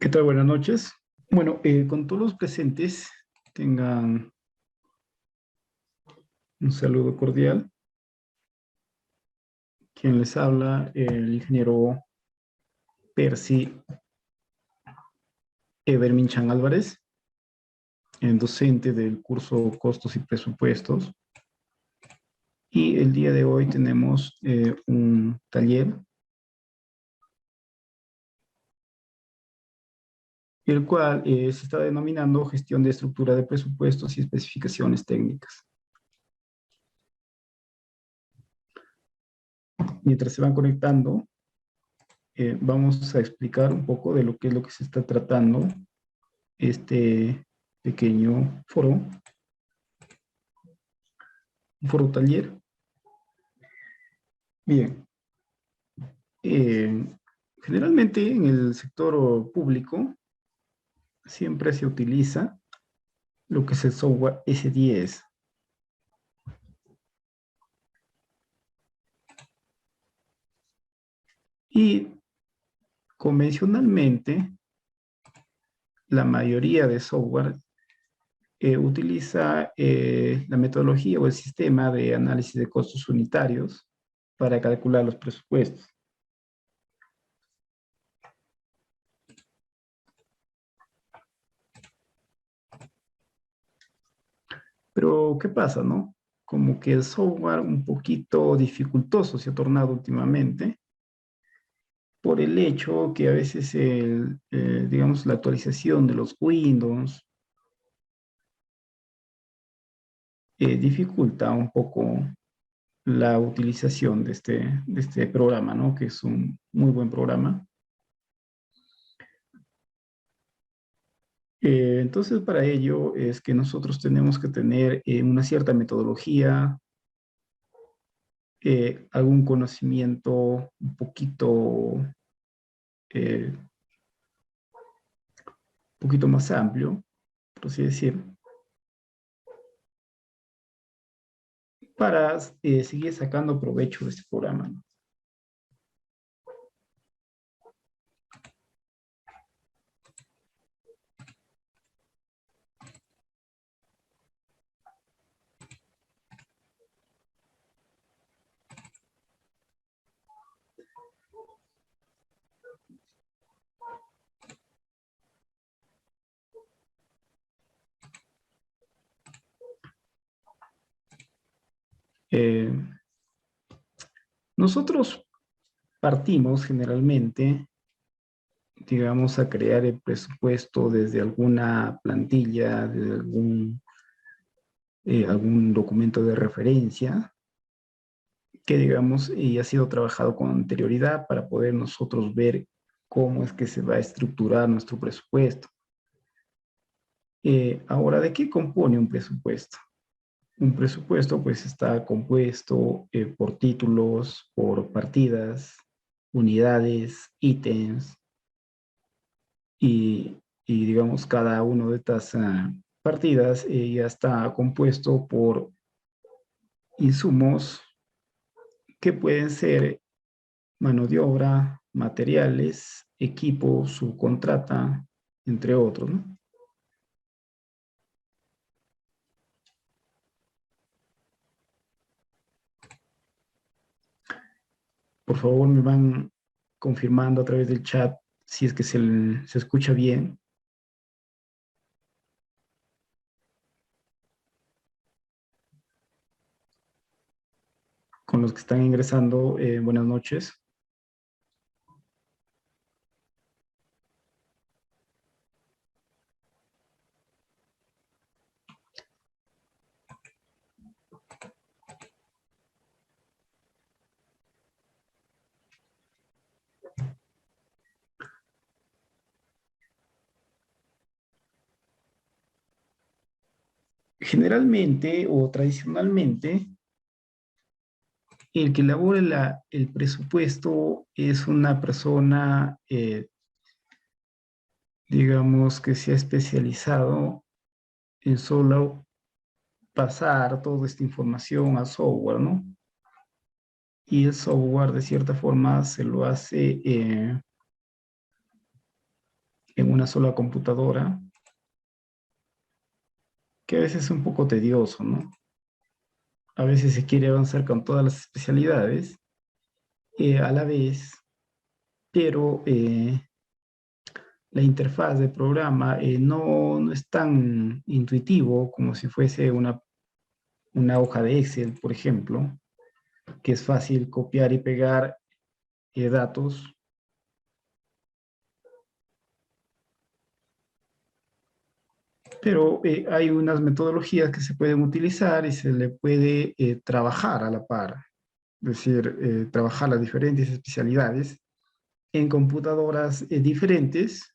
¿Qué tal? Buenas noches. Bueno, con todos los presentes, tengan un saludo cordial. Quien les habla, el ingeniero Percy Everminchan Álvarez, docente del curso Costos y Presupuestos. Y el día de hoy tenemos un taller, el cual se está denominando Gestión de Estructura de Presupuestos y Especificaciones Técnicas. Mientras se van conectando, vamos a explicar un poco de lo que es lo que se está tratando este pequeño foro, un foro taller. Bien, generalmente en el sector público siempre se utiliza lo que es el software S10. Y convencionalmente, la mayoría de software utiliza la metodología o el sistema de análisis de costos unitarios para calcular los presupuestos. Pero, ¿qué pasa, no? Como que el software un poquito dificultoso se ha tornado últimamente por el hecho que a veces, digamos, la actualización de los Windows dificulta un poco la utilización de este programa, ¿no? Que es un muy buen programa. Entonces, para ello es que nosotros tenemos que tener una cierta metodología, algún conocimiento un poquito más amplio, por así decir, para seguir sacando provecho de este programa, ¿no? Eh, Nosotros partimos generalmente, digamos, a crear el presupuesto desde alguna plantilla, desde algún documento de referencia que, digamos, y ha sido trabajado con anterioridad para poder nosotros ver cómo es que se va a estructurar nuestro presupuesto. Ahora, ¿de qué compone un presupuesto? Un presupuesto pues está compuesto por títulos, por partidas, unidades, ítems y, digamos cada uno de estas partidas ya está compuesto por insumos que pueden ser mano de obra, materiales, equipo, subcontrata, entre otros, ¿no? Por favor, me van confirmando a través del chat si es que se escucha bien. Con los que están ingresando, buenas noches. Generalmente o tradicionalmente, el que elabora el presupuesto es una persona, digamos, que se ha especializado en solo pasar toda esta información al software, ¿no? Y el software, de cierta forma, se lo hace en una sola computadora, que a veces es un poco tedioso, ¿no? A veces se quiere avanzar con todas las especialidades a la vez, pero la interfaz de programa no es tan intuitivo como si fuese una hoja de Excel, por ejemplo, que es fácil copiar y pegar datos. Pero hay unas metodologías que se pueden utilizar y se le puede trabajar a la par, es decir, trabajar las diferentes especialidades en computadoras diferentes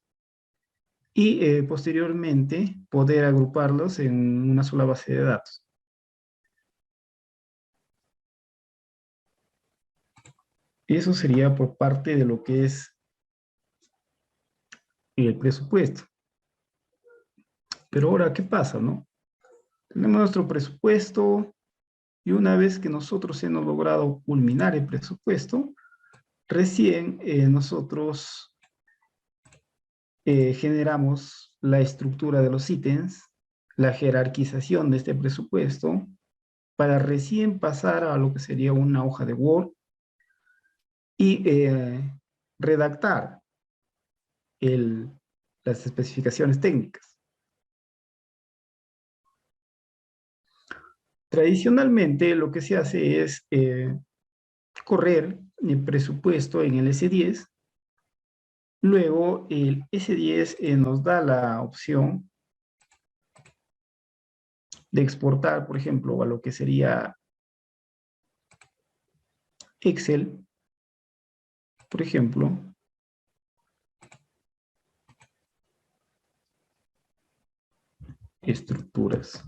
y posteriormente poder agruparlos en una sola base de datos. Eso sería por parte de lo que es el presupuesto. Pero ahora, ¿qué pasa, no? Tenemos nuestro presupuesto y una vez que nosotros hemos logrado culminar el presupuesto, recién nosotros generamos la estructura de los ítems, la jerarquización de este presupuesto, para recién pasar a lo que sería una hoja de Word y redactar el, las especificaciones técnicas. Tradicionalmente lo que se hace es correr el presupuesto en el S10. Luego el S10 nos da la opción de exportar, por ejemplo, a lo que sería Excel, por ejemplo, estructuras.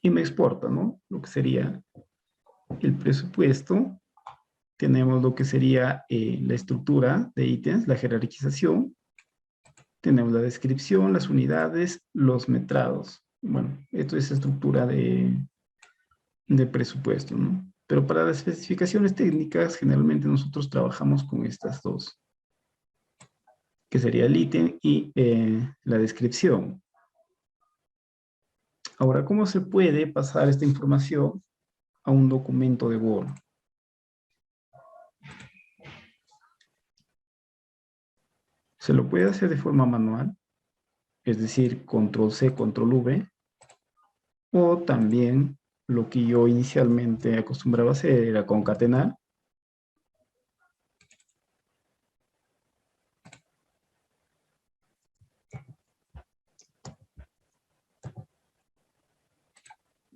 Y me exporta, ¿no? Lo que sería el presupuesto. Tenemos lo que sería la estructura de ítems, la jerarquización. Tenemos la descripción, las unidades, los metrados. Bueno, esto es estructura de presupuesto, ¿no? Pero para las especificaciones técnicas, generalmente nosotros trabajamos con estas dos, que sería el ítem y la descripción. Ahora, ¿cómo se puede pasar esta información a un documento de Word? Se lo puede hacer de forma manual, es decir, control C, control V, o también lo que yo inicialmente acostumbraba a hacer era concatenar.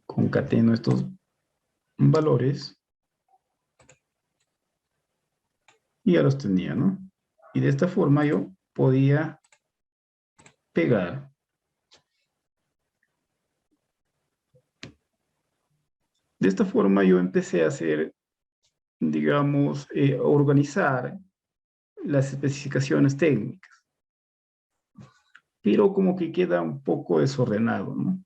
Concateno estos valores y ya los tenía, ¿no? Y de esta forma yo podía pegar. De esta forma yo empecé a hacer, digamos, organizar las especificaciones técnicas, pero como que queda un poco desordenado, ¿no?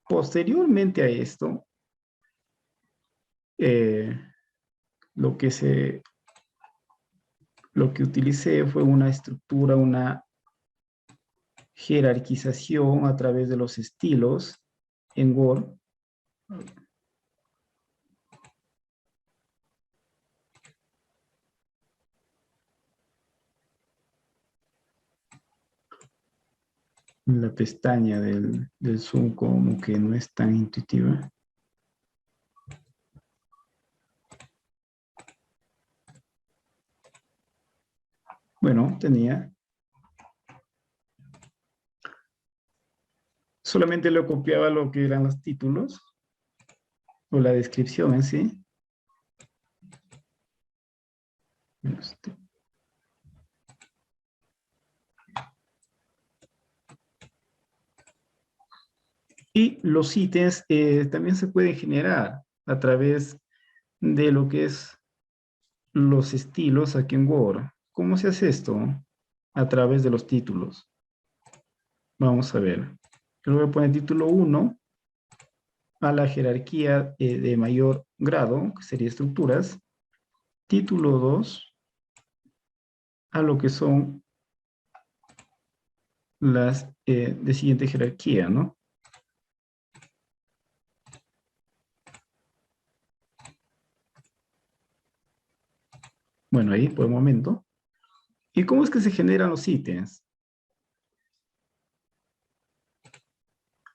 Posteriormente a esto, eh, lo que lo que utilicé fue una estructura, una jerarquización a través de los estilos en Word. La pestaña del Zoom como que no es tan intuitiva. Bueno, tenía. Solamente lo copiaba lo que eran los títulos o la descripción en sí. Y los ítems también se pueden generar a través de lo que es los estilos aquí en Word. ¿Cómo se hace esto? A través de los títulos. Vamos a ver. Yo le voy a poner título 1 a la jerarquía de mayor grado, que sería estructuras. título 2 a lo que son las de siguiente jerarquía, ¿no? Bueno, ahí por el momento. ¿Y cómo es que se generan los ítems?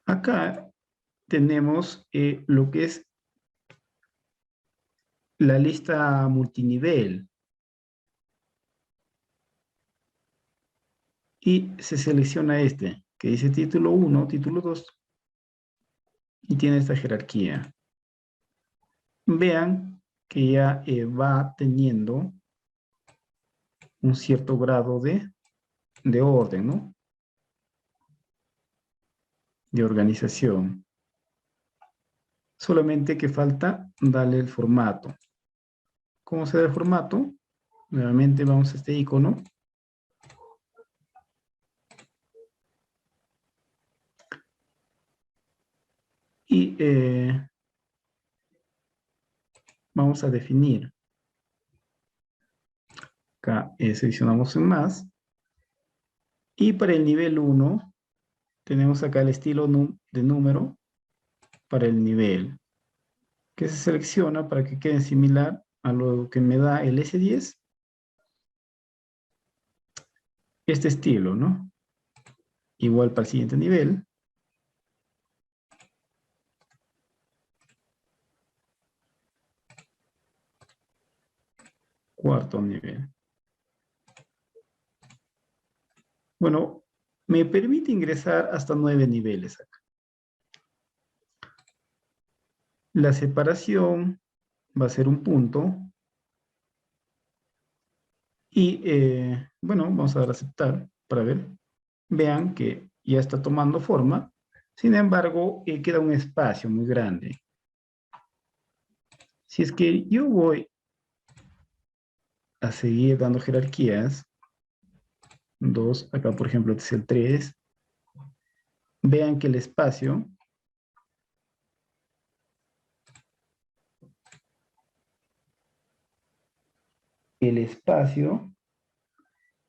Acá tenemos lo que es la lista multinivel. Y se selecciona este, que dice título 1, título 2, y tiene esta jerarquía. Vean que ya va teniendo un cierto grado de orden, ¿no? De organización. Solamente que falta darle el formato. ¿Cómo se da el formato? Nuevamente vamos a este icono. Y vamos a definir. Acá seleccionamos en más. Y para el nivel 1, tenemos acá el estilo de número para el nivel, que se selecciona para que quede similar a lo que me da el S10. Este estilo, ¿no? Igual para el siguiente nivel. Cuarto nivel. Bueno, me permite ingresar hasta 9 niveles acá. La separación va a ser un punto. Y bueno, vamos a dar a aceptar para ver. Vean que ya está tomando forma. Sin embargo, queda un espacio muy grande. Si es que yo voy a seguir dando jerarquías, 2, acá por ejemplo este es el 3, vean que el espacio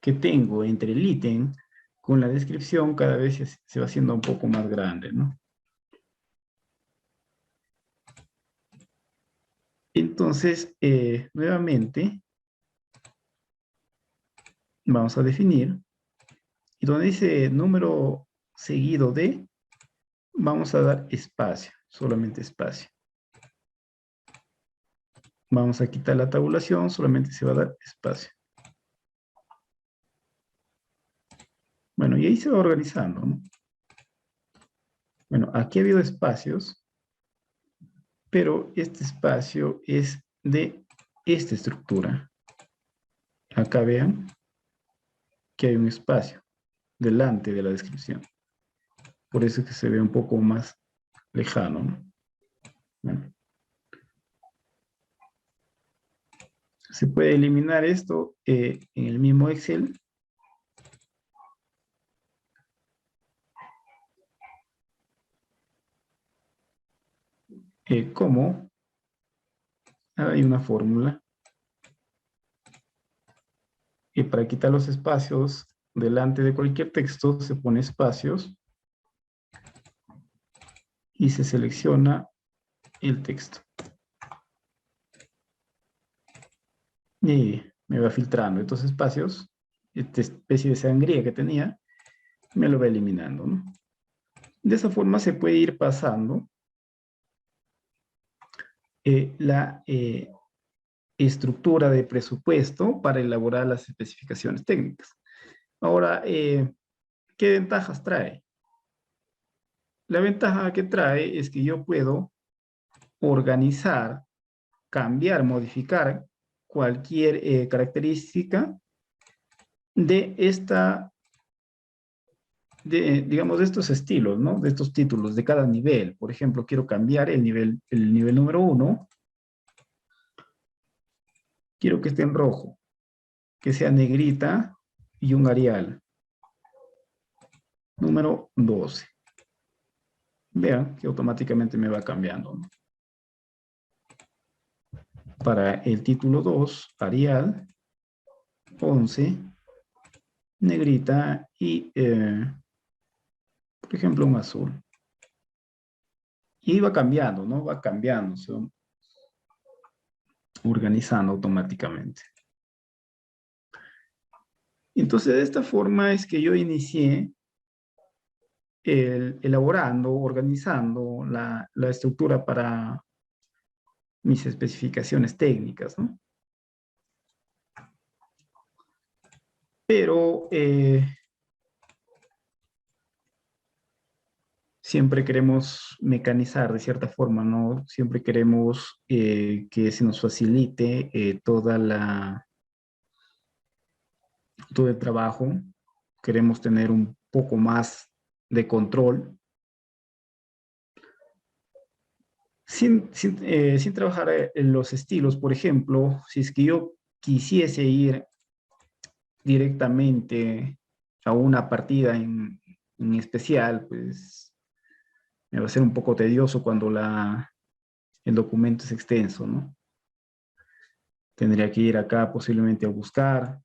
que tengo entre el ítem con la descripción cada vez se va haciendo un poco más grande, ¿no? Entonces, nuevamente, vamos a definir, y donde dice número seguido de, vamos a dar espacio, solamente espacio. Vamos a quitar la tabulación, solamente se va a dar espacio. Bueno, y ahí se va organizando, ¿no? Bueno, aquí ha habido espacios, pero este espacio es de esta estructura. Acá vean que hay un espacio delante de la descripción. Por eso es que se ve un poco más lejano, ¿no? Bueno, se puede eliminar esto en el mismo Excel. ¿Cómo? Hay una fórmula. Y para quitar los espacios delante de cualquier texto se pone espacios y se selecciona el texto. Y me va filtrando estos espacios, esta especie de sangría que tenía, me lo va eliminando, ¿no? De esa forma se puede ir pasando la estructura de presupuesto para elaborar las especificaciones técnicas. Ahora, ¿qué ventajas trae? La ventaja que trae es que yo puedo organizar, cambiar, modificar cualquier característica de digamos, de estos estilos, ¿no? De estos títulos, de cada nivel. Por ejemplo, quiero cambiar el nivel número 1. Quiero que esté en rojo, que sea negrita y un Arial. Número 12. Vean que automáticamente me va cambiando, ¿no? para el título 2, Arial, 11, negrita y, por ejemplo, un azul. Y va cambiando, ¿no? Va cambiando, se va organizando automáticamente. Entonces, de esta forma es que yo inicié elaborando, organizando la estructura para mis especificaciones técnicas, ¿no? Pero siempre queremos mecanizar de cierta forma, ¿no? Siempre queremos que se nos facilite todo el trabajo. Queremos tener un poco más de control sin trabajar en los estilos. Por ejemplo, si es que yo quisiese ir directamente a una partida en especial, pues me va a ser un poco tedioso cuando el documento es extenso, ¿no? Tendría que ir acá posiblemente a buscar,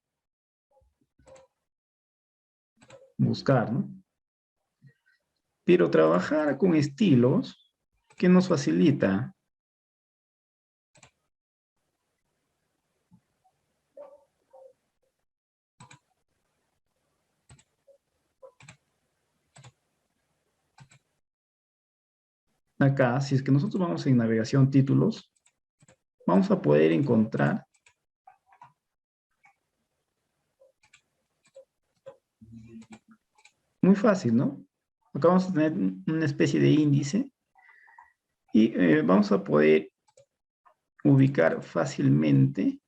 ¿no? Pero trabajar con estilos, ¿qué nos facilita? Acá, si es que nosotros vamos en navegación títulos, vamos a poder encontrar muy fácil, ¿no? Acá vamos a tener una especie de índice y vamos a poder ubicar fácilmente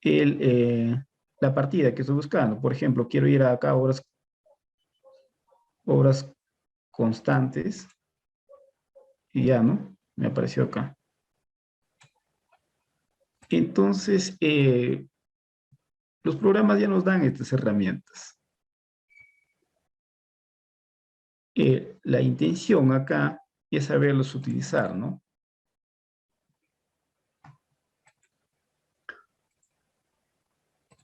la partida que estoy buscando. Por ejemplo, quiero ir acá a obras constantes y ya, ¿no? Me apareció acá. Entonces, los programas ya nos dan estas herramientas. La intención acá es saberlos utilizar, ¿no?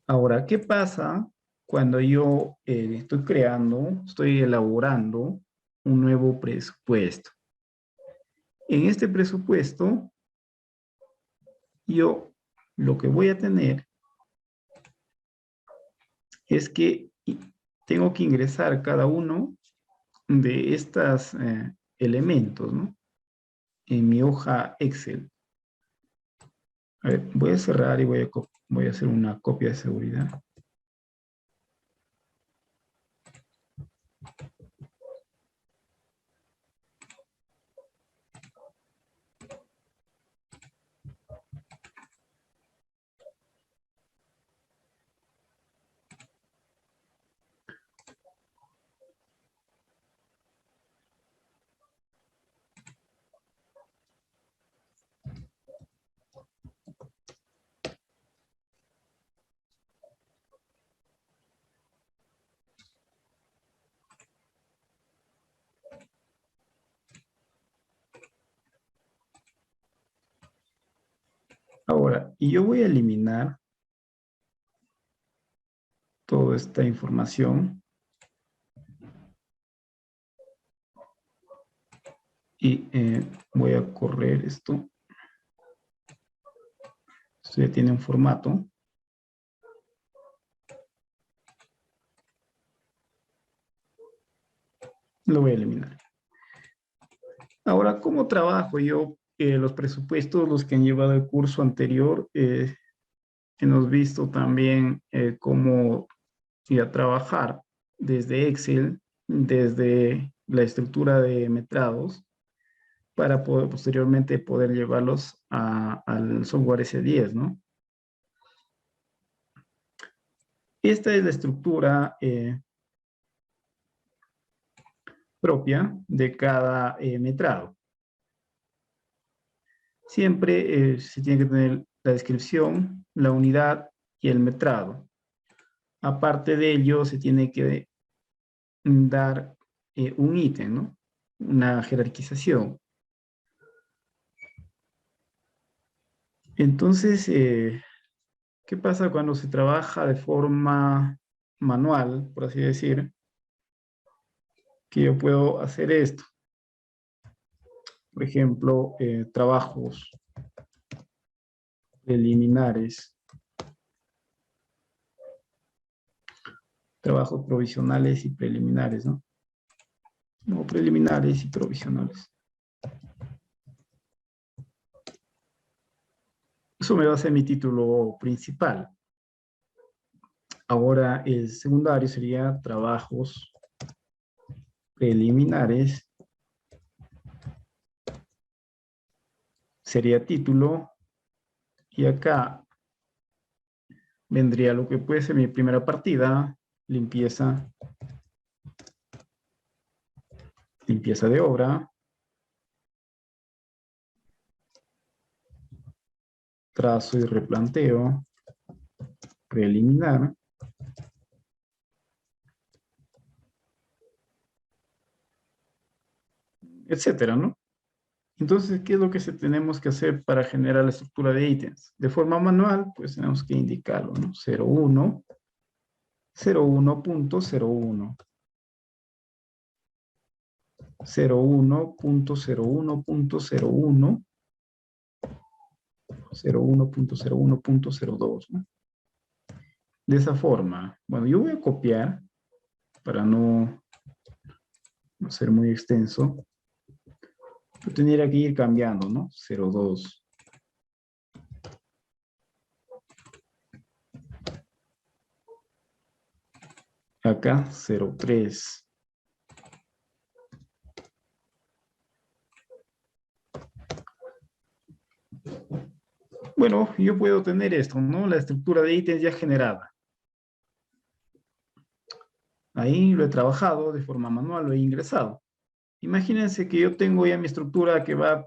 Ahora, ¿qué pasa cuando yo estoy elaborando un nuevo presupuesto? En este presupuesto, yo lo que voy a tener es que tengo que ingresar cada uno de estos elementos, ¿no? En mi hoja Excel. A ver, voy a cerrar y voy a hacer una copia de seguridad. Ahora, y yo voy a eliminar toda esta información y voy a correr esto. Esto ya tiene un formato. Lo voy a eliminar. Ahora, ¿cómo trabajo yo los presupuestos, los que han llevado el curso anterior? Hemos visto también cómo ir a trabajar desde Excel, desde la estructura de metrados, para poder posteriormente poder llevarlos al software S10, ¿no? Esta es la estructura propia de cada metrado. Siempre se tiene que tener la descripción, la unidad y el metrado. Aparte de ello, se tiene que dar un ítem, ¿no? Una jerarquización. Entonces, ¿qué pasa cuando se trabaja de forma manual, por así decir? Que yo puedo hacer esto. Por ejemplo, trabajos preliminares, trabajos provisionales y preliminares, ¿no? No, preliminares y provisionales. Eso me va a ser mi título principal. Ahora el secundario sería trabajos preliminares, sería título, y acá vendría lo que puede ser mi primera partida, limpieza, limpieza de obra, trazo y replanteo, preliminar, etcétera, ¿no? Entonces, ¿qué es lo que tenemos que hacer para generar la estructura de ítems? De forma manual, pues tenemos que indicarlo, ¿no? 01, 01.01, 01.01.01, 01.01.02, ¿no? De esa forma, bueno, yo voy a copiar para no ser muy extenso. Yo tendría que ir cambiando, ¿no? 02. Acá 03. Bueno, yo puedo tener esto, ¿no? La estructura de ítems ya generada. Ahí lo he trabajado de forma manual, lo he ingresado. Imagínense que yo tengo ya mi estructura que va,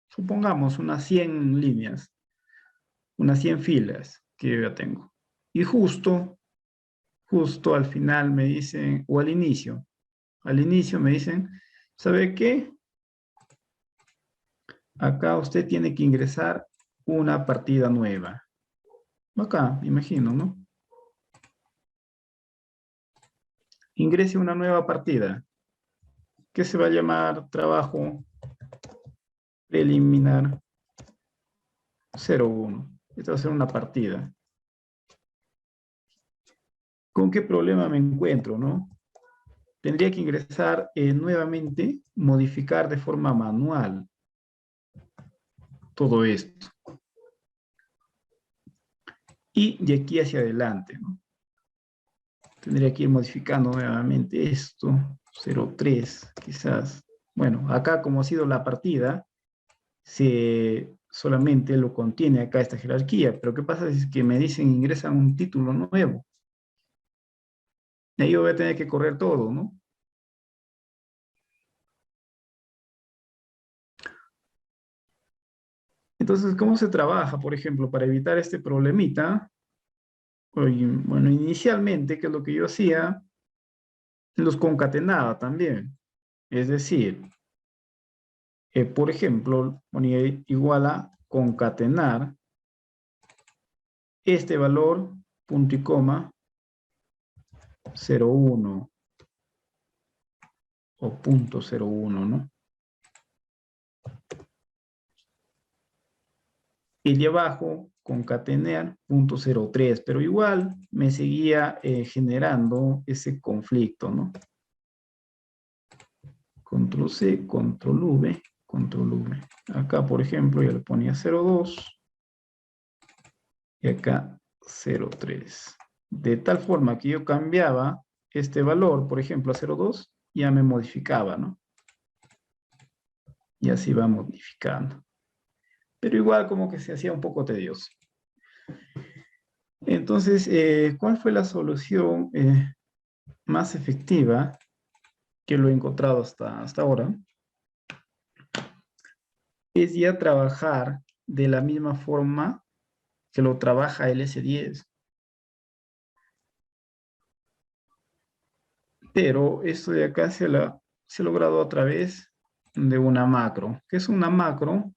supongamos, unas 100 líneas, unas 100 filas que yo ya tengo. Y justo al final me dicen, o al inicio me dicen, ¿sabe qué? Acá usted tiene que ingresar una partida nueva. Acá, me imagino, ¿no? Ingrese una nueva partida, que se va a llamar trabajo preliminar 01. Esta va a ser una partida. ¿Con qué problema me encuentro, no? Tendría que ingresar nuevamente, modificar de forma manual todo esto. Y de aquí hacia adelante, ¿no? Tendría que ir modificando nuevamente esto, 03, quizás. Bueno, acá como ha sido la partida, solamente lo contiene acá esta jerarquía, pero ¿qué pasa si es que me dicen ingresan un título nuevo? Y ahí yo voy a tener que correr todo, ¿no? Entonces, ¿cómo se trabaja, por ejemplo, para evitar este problemita? Bueno, inicialmente, ¿qué es lo que yo hacía? Los concatenaba también. Es decir, por ejemplo, ponía igual a concatenar este valor, punto y coma, 01 o punto 01, ¿no? Y de abajo, concatenar punto 03, pero igual me seguía generando ese conflicto, ¿no? Control C, control V, control V. Acá, por ejemplo, ya le ponía 02 y acá 03. De tal forma que yo cambiaba este valor, por ejemplo, a 02, ya me modificaba, ¿no? Y así va modificando. Pero igual como que se hacía un poco tedioso. Entonces, ¿cuál fue la solución más efectiva que lo he encontrado hasta ahora? Es ya trabajar de la misma forma que lo trabaja el S10. Pero esto de acá se ha logrado a través de una macro. ¿Qué es una macro?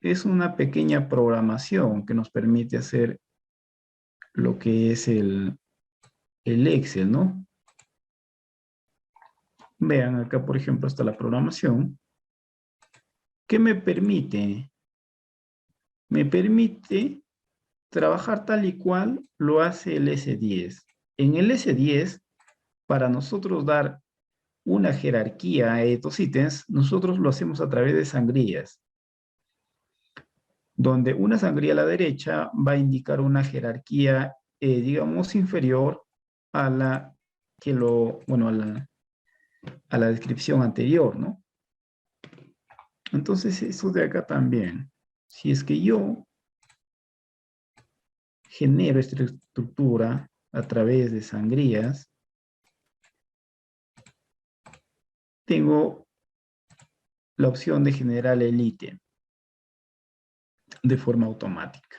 es una pequeña programación que nos permite hacer lo que es el Excel, ¿no? Vean acá, por ejemplo, está la programación. ¿Qué me permite? Me permite trabajar tal y cual lo hace el S10. En el S10, para nosotros dar una jerarquía a estos ítems, nosotros lo hacemos a través de sangrías, donde una sangría a la derecha va a indicar una jerarquía, digamos, inferior a la que bueno, a la descripción anterior, ¿no? Entonces, eso de acá también. Si es que yo genero esta estructura a través de sangrías, tengo la opción de generar el ítem de forma automática.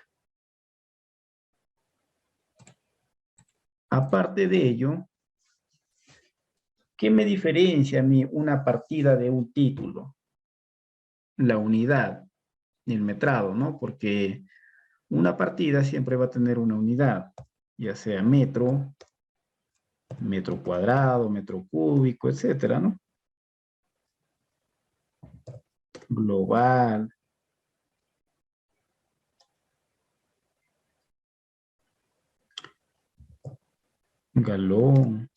Aparte de ello, ¿qué me diferencia a mí una partida de un título? La unidad, el metrado, ¿no? Porque una partida siempre va a tener una unidad, ya sea metro, metro cuadrado, metro cúbico, etcétera, ¿no? Global, galón,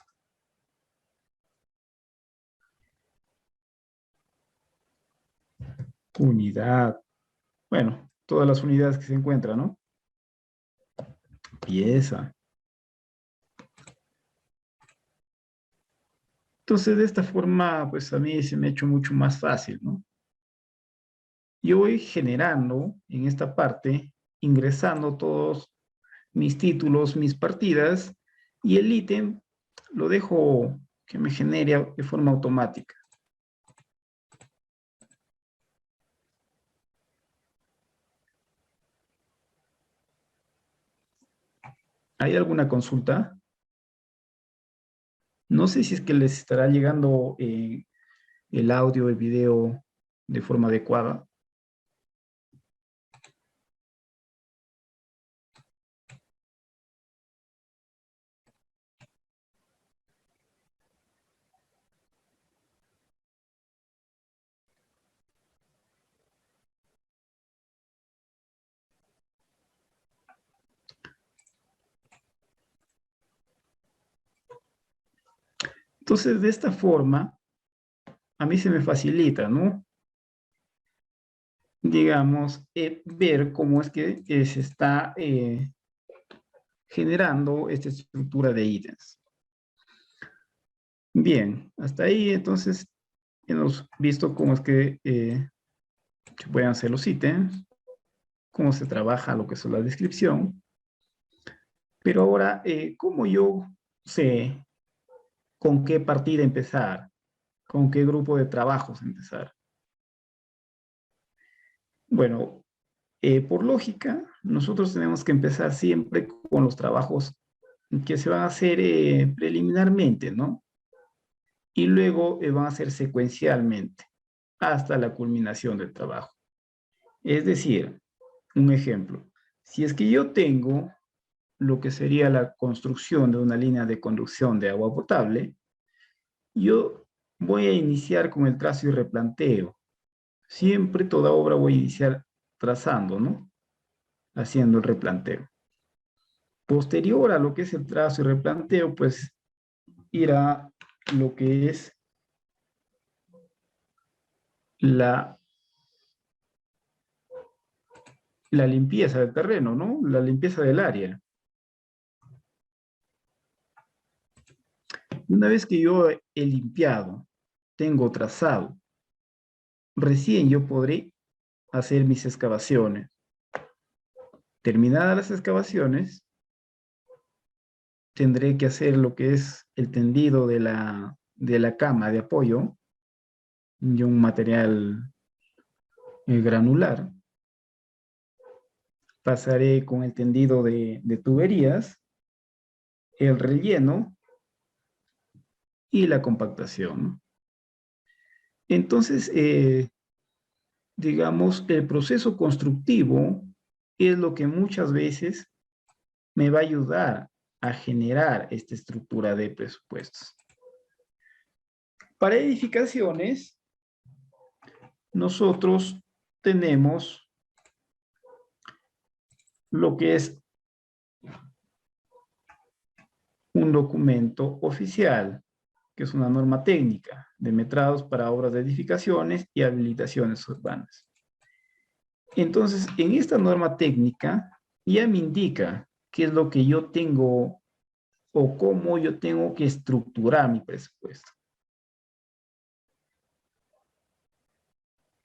unidad, bueno, todas las unidades que se encuentran, ¿no? Pieza. Entonces, de esta forma, pues a mí se me ha hecho mucho más fácil, ¿no? Yo voy generando en esta parte, ingresando todos mis títulos, mis partidas, y el ítem lo dejo que me genere de forma automática. ¿Hay alguna consulta? No sé si es que les estará llegando el audio, el video de forma adecuada. Entonces, de esta forma, a mí se me facilita, ¿no? Digamos, ver cómo es que se está generando esta estructura de ítems. Bien, hasta ahí entonces hemos visto cómo es que se pueden hacer los ítems, cómo se trabaja lo que es la descripción, pero ahora, ¿cómo yo sé con qué partida empezar? ¿Con qué grupo de trabajos empezar? Bueno, por lógica, nosotros tenemos que empezar siempre con los trabajos que se van a hacer preliminarmente, ¿no? Y luego van a ser secuencialmente hasta la culminación del trabajo. Es decir, un ejemplo, si es que yo tengo lo que sería la construcción de una línea de conducción de agua potable, yo voy a iniciar con el trazo y replanteo. Siempre toda obra voy a iniciar trazando, ¿no? Haciendo el replanteo. Posterior a lo que es el trazo y replanteo, pues irá lo que es la, la limpieza del terreno, ¿no? La limpieza del área. Una vez que yo he limpiado, tengo trazado, recién yo podré hacer mis excavaciones. Terminadas las excavaciones, tendré que hacer lo que es el tendido de la cama de apoyo y un material granular. Pasaré con el tendido de tuberías, el relleno y la compactación, ¿no? Entonces, digamos, el proceso constructivo es lo que muchas veces me va a ayudar a generar esta estructura de presupuestos. Para edificaciones, nosotros tenemos lo que es un documento oficial, que es una norma técnica de metrados para obras de edificaciones y habilitaciones urbanas. Entonces, en esta norma técnica ya me indica qué es lo que yo tengo o cómo yo tengo que estructurar mi presupuesto.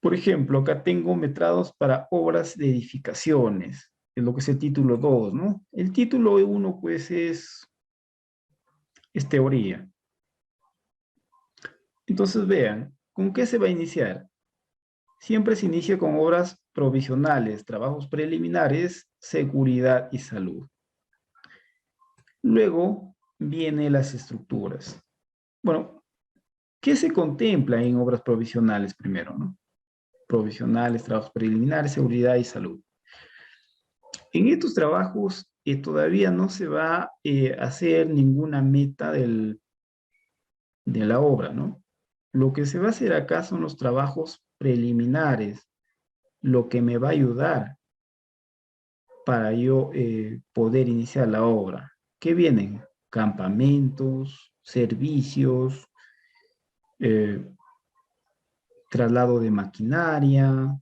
Por ejemplo, acá tengo metrados para obras de edificaciones, es lo que es el título 2, ¿no? El título 1, pues, es teoría. Entonces, vean, ¿con qué se va a iniciar? Siempre se inicia con obras provisionales, trabajos preliminares, seguridad y salud. Luego vienen las estructuras. Bueno, ¿qué se contempla en obras provisionales primero, no? Provisionales, trabajos preliminares, seguridad y salud. En estos trabajos todavía no se va a hacer ninguna meta de la obra, ¿no? Lo que se va a hacer acá son los trabajos preliminares, lo que me va a ayudar para yo poder iniciar la obra. ¿Qué vienen? Campamentos, servicios, eh, traslado de maquinaria,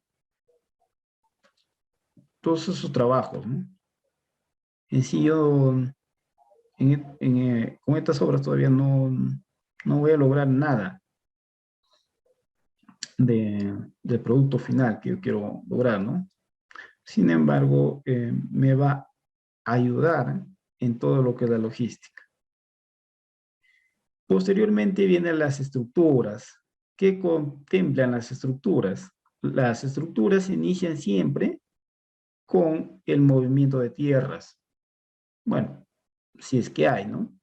todos esos trabajos, ¿no? En sí yo con estas obras todavía no voy a lograr nada del producto final que yo quiero lograr, ¿no? Sin embargo, me va a ayudar en todo lo que es la logística. Posteriormente vienen las estructuras. ¿Qué contemplan las estructuras? Las estructuras inician siempre con el movimiento de tierras. Bueno, si es que hay, ¿no?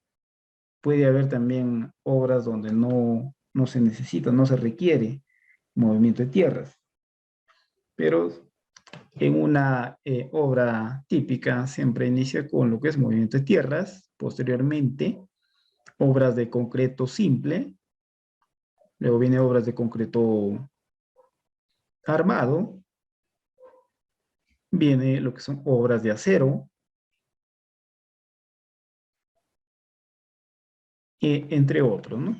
Puede haber también obras donde no se necesita, no se requiere movimiento de tierras. Pero en una obra típica siempre inicia con lo que es movimiento de tierras, posteriormente obras de concreto simple, luego viene obras de concreto armado, viene lo que son obras de acero, entre otros, ¿no?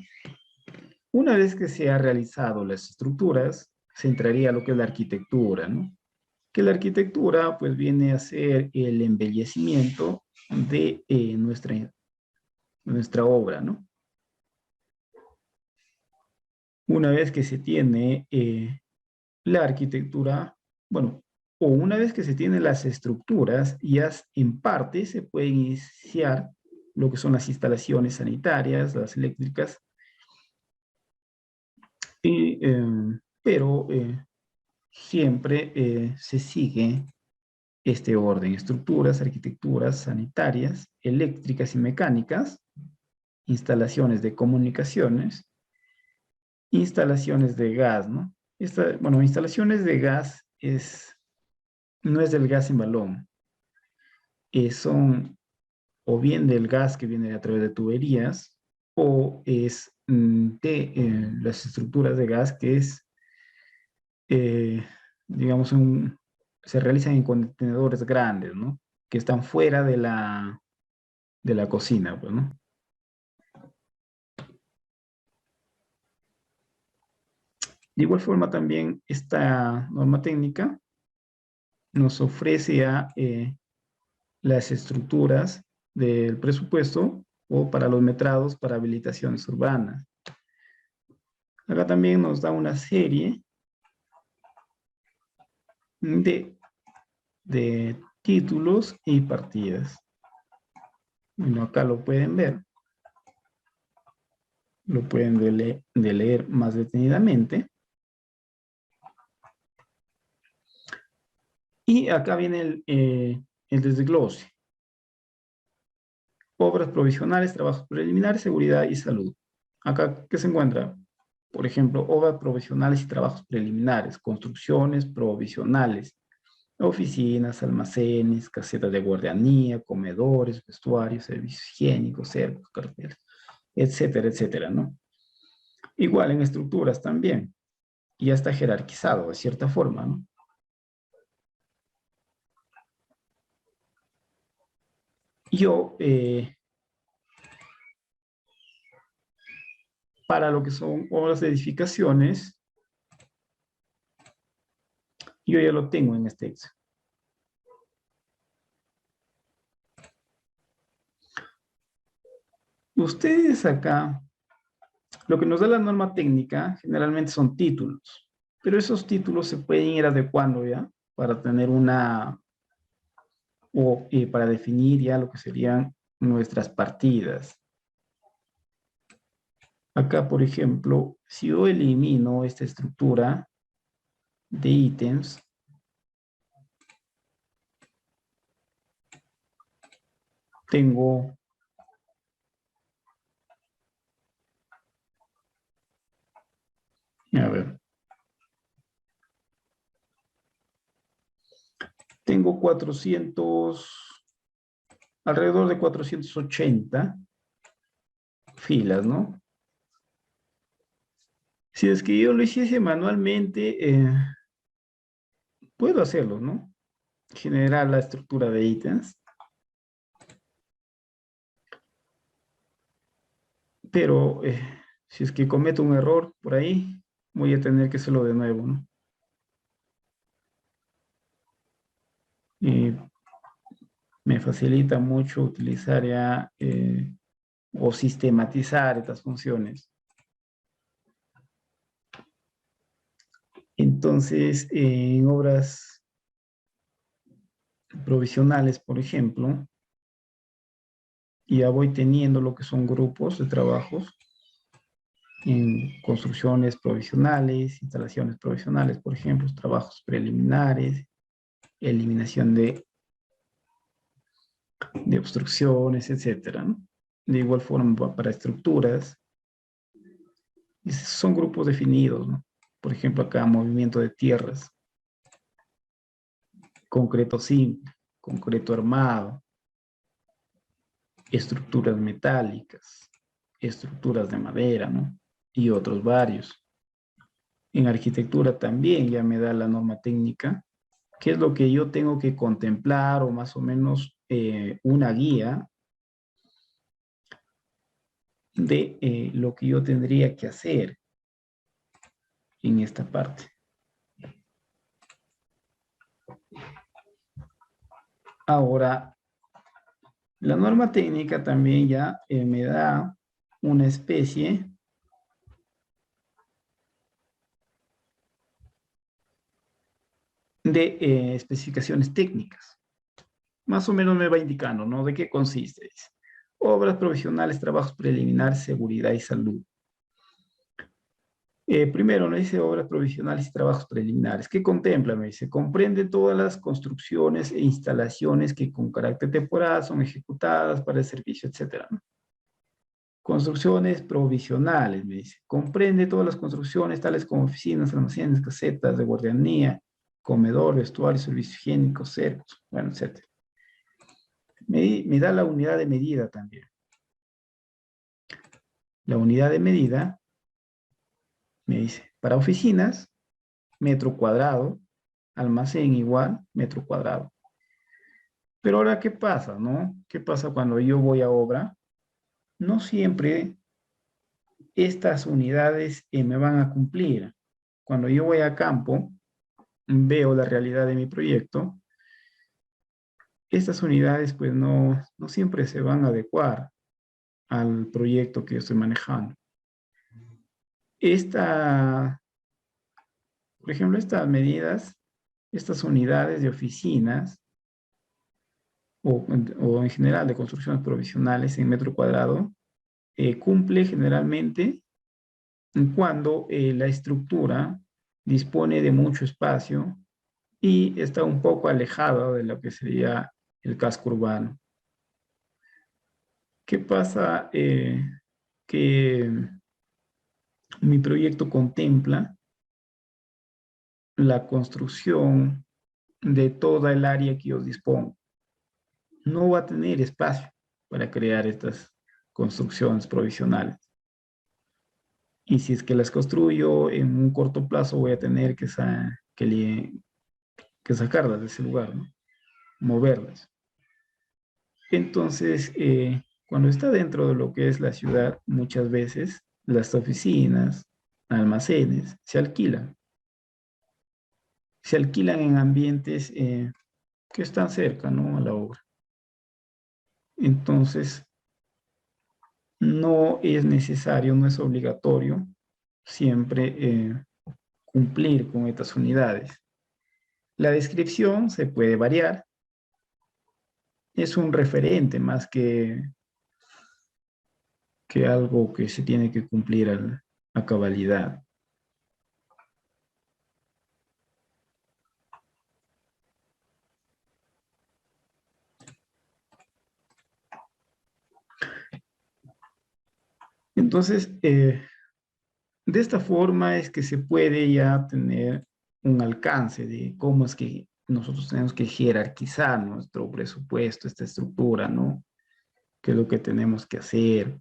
Una vez que se han realizado las estructuras, se entraría a lo que es la arquitectura, ¿no? Que la arquitectura pues viene a ser el embellecimiento de nuestra obra, ¿no? Una vez que se tiene la arquitectura, bueno, o una vez que se tienen las estructuras, ya en parte se puede iniciar lo que son las instalaciones sanitarias, las eléctricas, pero siempre se sigue este orden: estructuras, arquitecturas sanitarias, eléctricas y mecánicas, instalaciones de comunicaciones, instalaciones de gas, ¿no? Bueno, instalaciones de gas no es del gas en balón, son o bien del gas que viene a través de tuberías, o es de las estructuras de gas que eh, digamos, se realizan en contenedores grandes, ¿no? Que están fuera de la cocina, pues, ¿no? De igual forma también esta norma técnica nos ofrece a las estructuras del presupuesto o para los metrados para habilitaciones urbanas. Acá también nos da una serie de títulos y partidas. Bueno, acá lo pueden ver, lo pueden de leer más detenidamente. Y acá viene el desglose. Obras provisionales, trabajos preliminares, seguridad y salud. Acá, ¿qué se encuentra? Por ejemplo, obras provisionales y trabajos preliminares, construcciones provisionales, oficinas, almacenes, casetas de guardianía, comedores, vestuarios, servicios higiénicos, cercos, carteles, etcétera, etcétera, ¿no? Igual en estructuras también, ya está jerarquizado de cierta forma, ¿no? Yo, para lo que son obras de edificaciones, yo ya lo tengo en este Excel. Ustedes acá, lo que nos da la norma técnica generalmente son títulos, pero esos títulos se pueden ir adecuando ya para tener una, o para definir ya lo que serían nuestras partidas. Acá, por ejemplo, si yo elimino esta estructura de ítems, tengo a ver, tengo 400, alrededor de 480 filas, ¿no? Si es que yo lo hiciese manualmente, puedo hacerlo, ¿no? Generar la estructura de ítems, pero si es que cometo un error por ahí, voy a tener que hacerlo de nuevo, ¿no? Y me facilita mucho utilizar ya o sistematizar estas funciones. Entonces, en obras provisionales, por ejemplo, ya voy teniendo lo que son grupos de trabajos en construcciones provisionales, instalaciones provisionales, por ejemplo, trabajos preliminares, eliminación de obstrucciones, etcétera, ¿no? De igual forma, para estructuras, son grupos definidos, ¿no? Por ejemplo, acá movimiento de tierras, concreto simple, concreto armado, estructuras metálicas, estructuras de madera, ¿no? Y otros varios. En arquitectura también ya me da la norma técnica, qué es lo que yo tengo que contemplar o más o menos una guía de lo que yo tendría que hacer en esta parte. Ahora, la norma técnica también ya me da una especie de especificaciones técnicas. Más o menos me va indicando, ¿no? ¿De qué consiste? Dice, obras provisionales, trabajos preliminares, seguridad y salud. Primero, me dice obras provisionales y trabajos preliminares. ¿Qué contempla? Me dice, comprende todas las construcciones e instalaciones que con carácter temporal son ejecutadas para el servicio, etcétera, ¿no? Construcciones provisionales, me dice. Comprende todas las construcciones, tales como oficinas, almacenes, casetas de guardianía, comedor, vestuario, servicios higiénicos, cercos, bueno, etcétera. Me da la unidad de medida también. La unidad de medida me dice, para oficinas, metro cuadrado, almacén igual, metro cuadrado. Pero ahora, ¿qué pasa, no? ¿Qué pasa cuando yo voy a obra? No siempre estas unidades me van a cumplir. Cuando yo voy a campo, veo la realidad de mi proyecto, estas unidades pues no siempre se van a adecuar al proyecto que yo estoy manejando. Por ejemplo, estas medidas, estas unidades de oficinas o en general de construcciones provisionales en metro cuadrado, cumple generalmente cuando la estructura dispone de mucho espacio y está un poco alejada de lo que sería el casco urbano. ¿Qué pasa? Que Mi proyecto contempla la construcción de toda el área que yo dispongo. No va a tener espacio para crear estas construcciones provisionales. Y si es que las construyo en un corto plazo, voy a tener que sacarlas de ese lugar, ¿no? Moverlas. Entonces, cuando está dentro de lo que es la ciudad, muchas veces las oficinas, almacenes, se alquilan en ambientes que están cerca, ¿no? A la obra. Entonces, no es necesario, no es obligatorio siempre cumplir con estas unidades. La descripción se puede variar, es un referente más que algo que se tiene que cumplir a cabalidad. Entonces, de esta forma es que se puede ya tener un alcance de cómo es que nosotros tenemos que jerarquizar nuestro presupuesto, esta estructura, ¿no? ¿Qué es lo que tenemos que hacer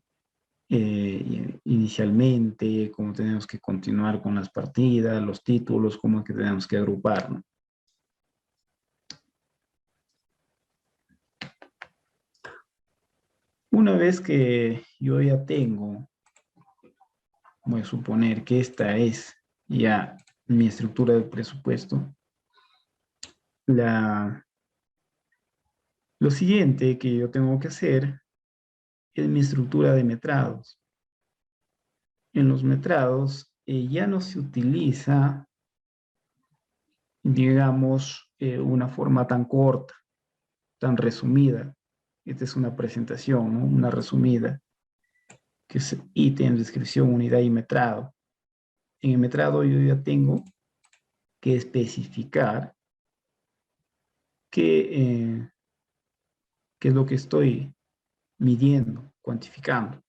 inicialmente? ¿Cómo tenemos que continuar con las partidas, los títulos? ¿Cómo es que tenemos que agrupar, ¿no? Una vez que yo ya tengo, voy a suponer que esta es ya mi estructura de presupuesto, la, lo siguiente que yo tengo que hacer es mi estructura de metrados. En los metrados ya no se utiliza, digamos, una forma tan corta, tan resumida. Esta es una presentación, ¿no? Una resumida, que es ítem, descripción, unidad y metrado. En el metrado yo ya tengo que especificar qué, qué es lo que estoy midiendo, cuantificando.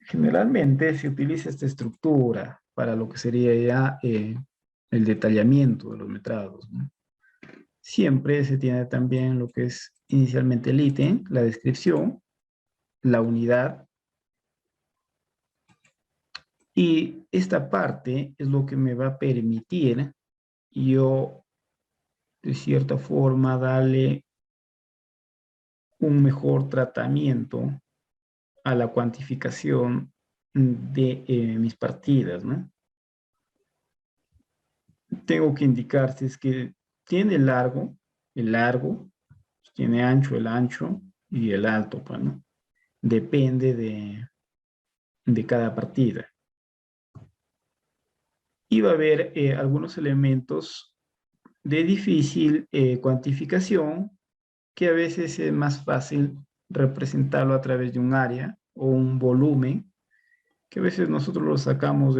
Generalmente se utiliza esta estructura para lo que sería ya el detallamiento de los metrados, ¿no? Siempre se tiene también lo que es inicialmente el ítem, la descripción, la unidad, y esta parte es lo que me va a permitir yo, de cierta forma, darle un mejor tratamiento a la cuantificación de mis partidas, ¿no? Tengo que indicar si es que tiene el largo, tiene ancho, el ancho y el alto, pues, ¿no? Depende de cada partida. Y va a haber algunos elementos de difícil cuantificación que a veces es más fácil representarlo a través de un área o un volumen, que a veces nosotros lo sacamos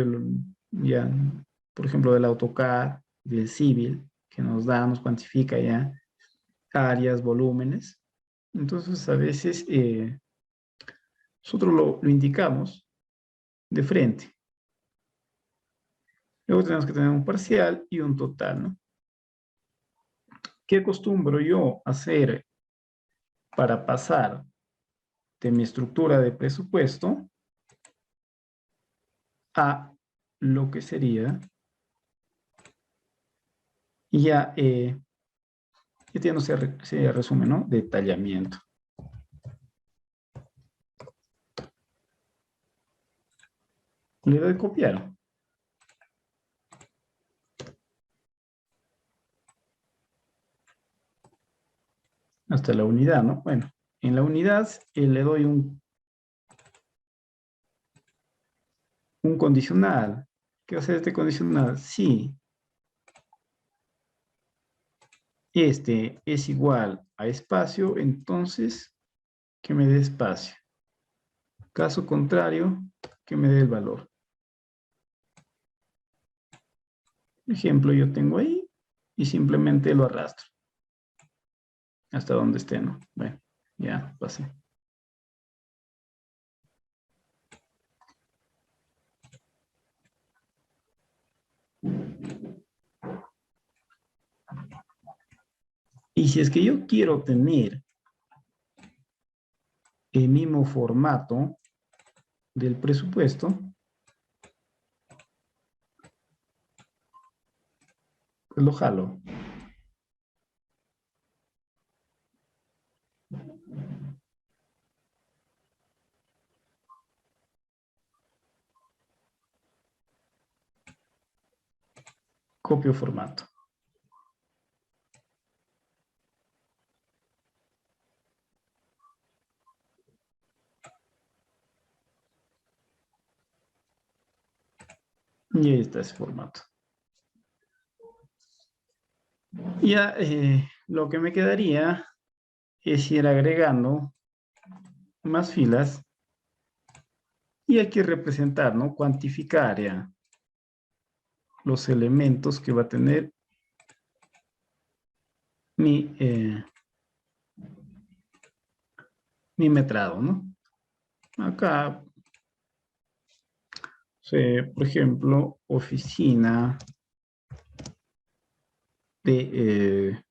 ya, por ejemplo, del AutoCAD, del Civil, que nos cuantifica ya áreas, volúmenes. Entonces, a veces nosotros lo indicamos de frente. Luego tenemos que tener un parcial y un total, ¿no? ¿Qué acostumbro yo hacer para pasar de mi estructura de presupuesto a lo que sería ya, ya no se resume, ¿no? Detallamiento. Le doy copiar hasta la unidad, ¿no? Bueno, en la unidad le doy un condicional. ¿Qué va a hacer este condicional? Sí, este es igual a espacio, entonces que me dé espacio. Caso contrario, que me dé el valor. Ejemplo, yo tengo ahí y simplemente lo arrastro hasta donde esté, ¿no? Bueno, ya pasé. Y si es que yo quiero tener el mismo formato del presupuesto, pues lo jalo. Copio formato. Y ahí está ese formato. Ya lo que me quedaría es ir agregando más filas y hay que representar, ¿no? Cuantificar ya los elementos que va a tener mi, mi metrado, ¿no? Acá, por ejemplo, oficina de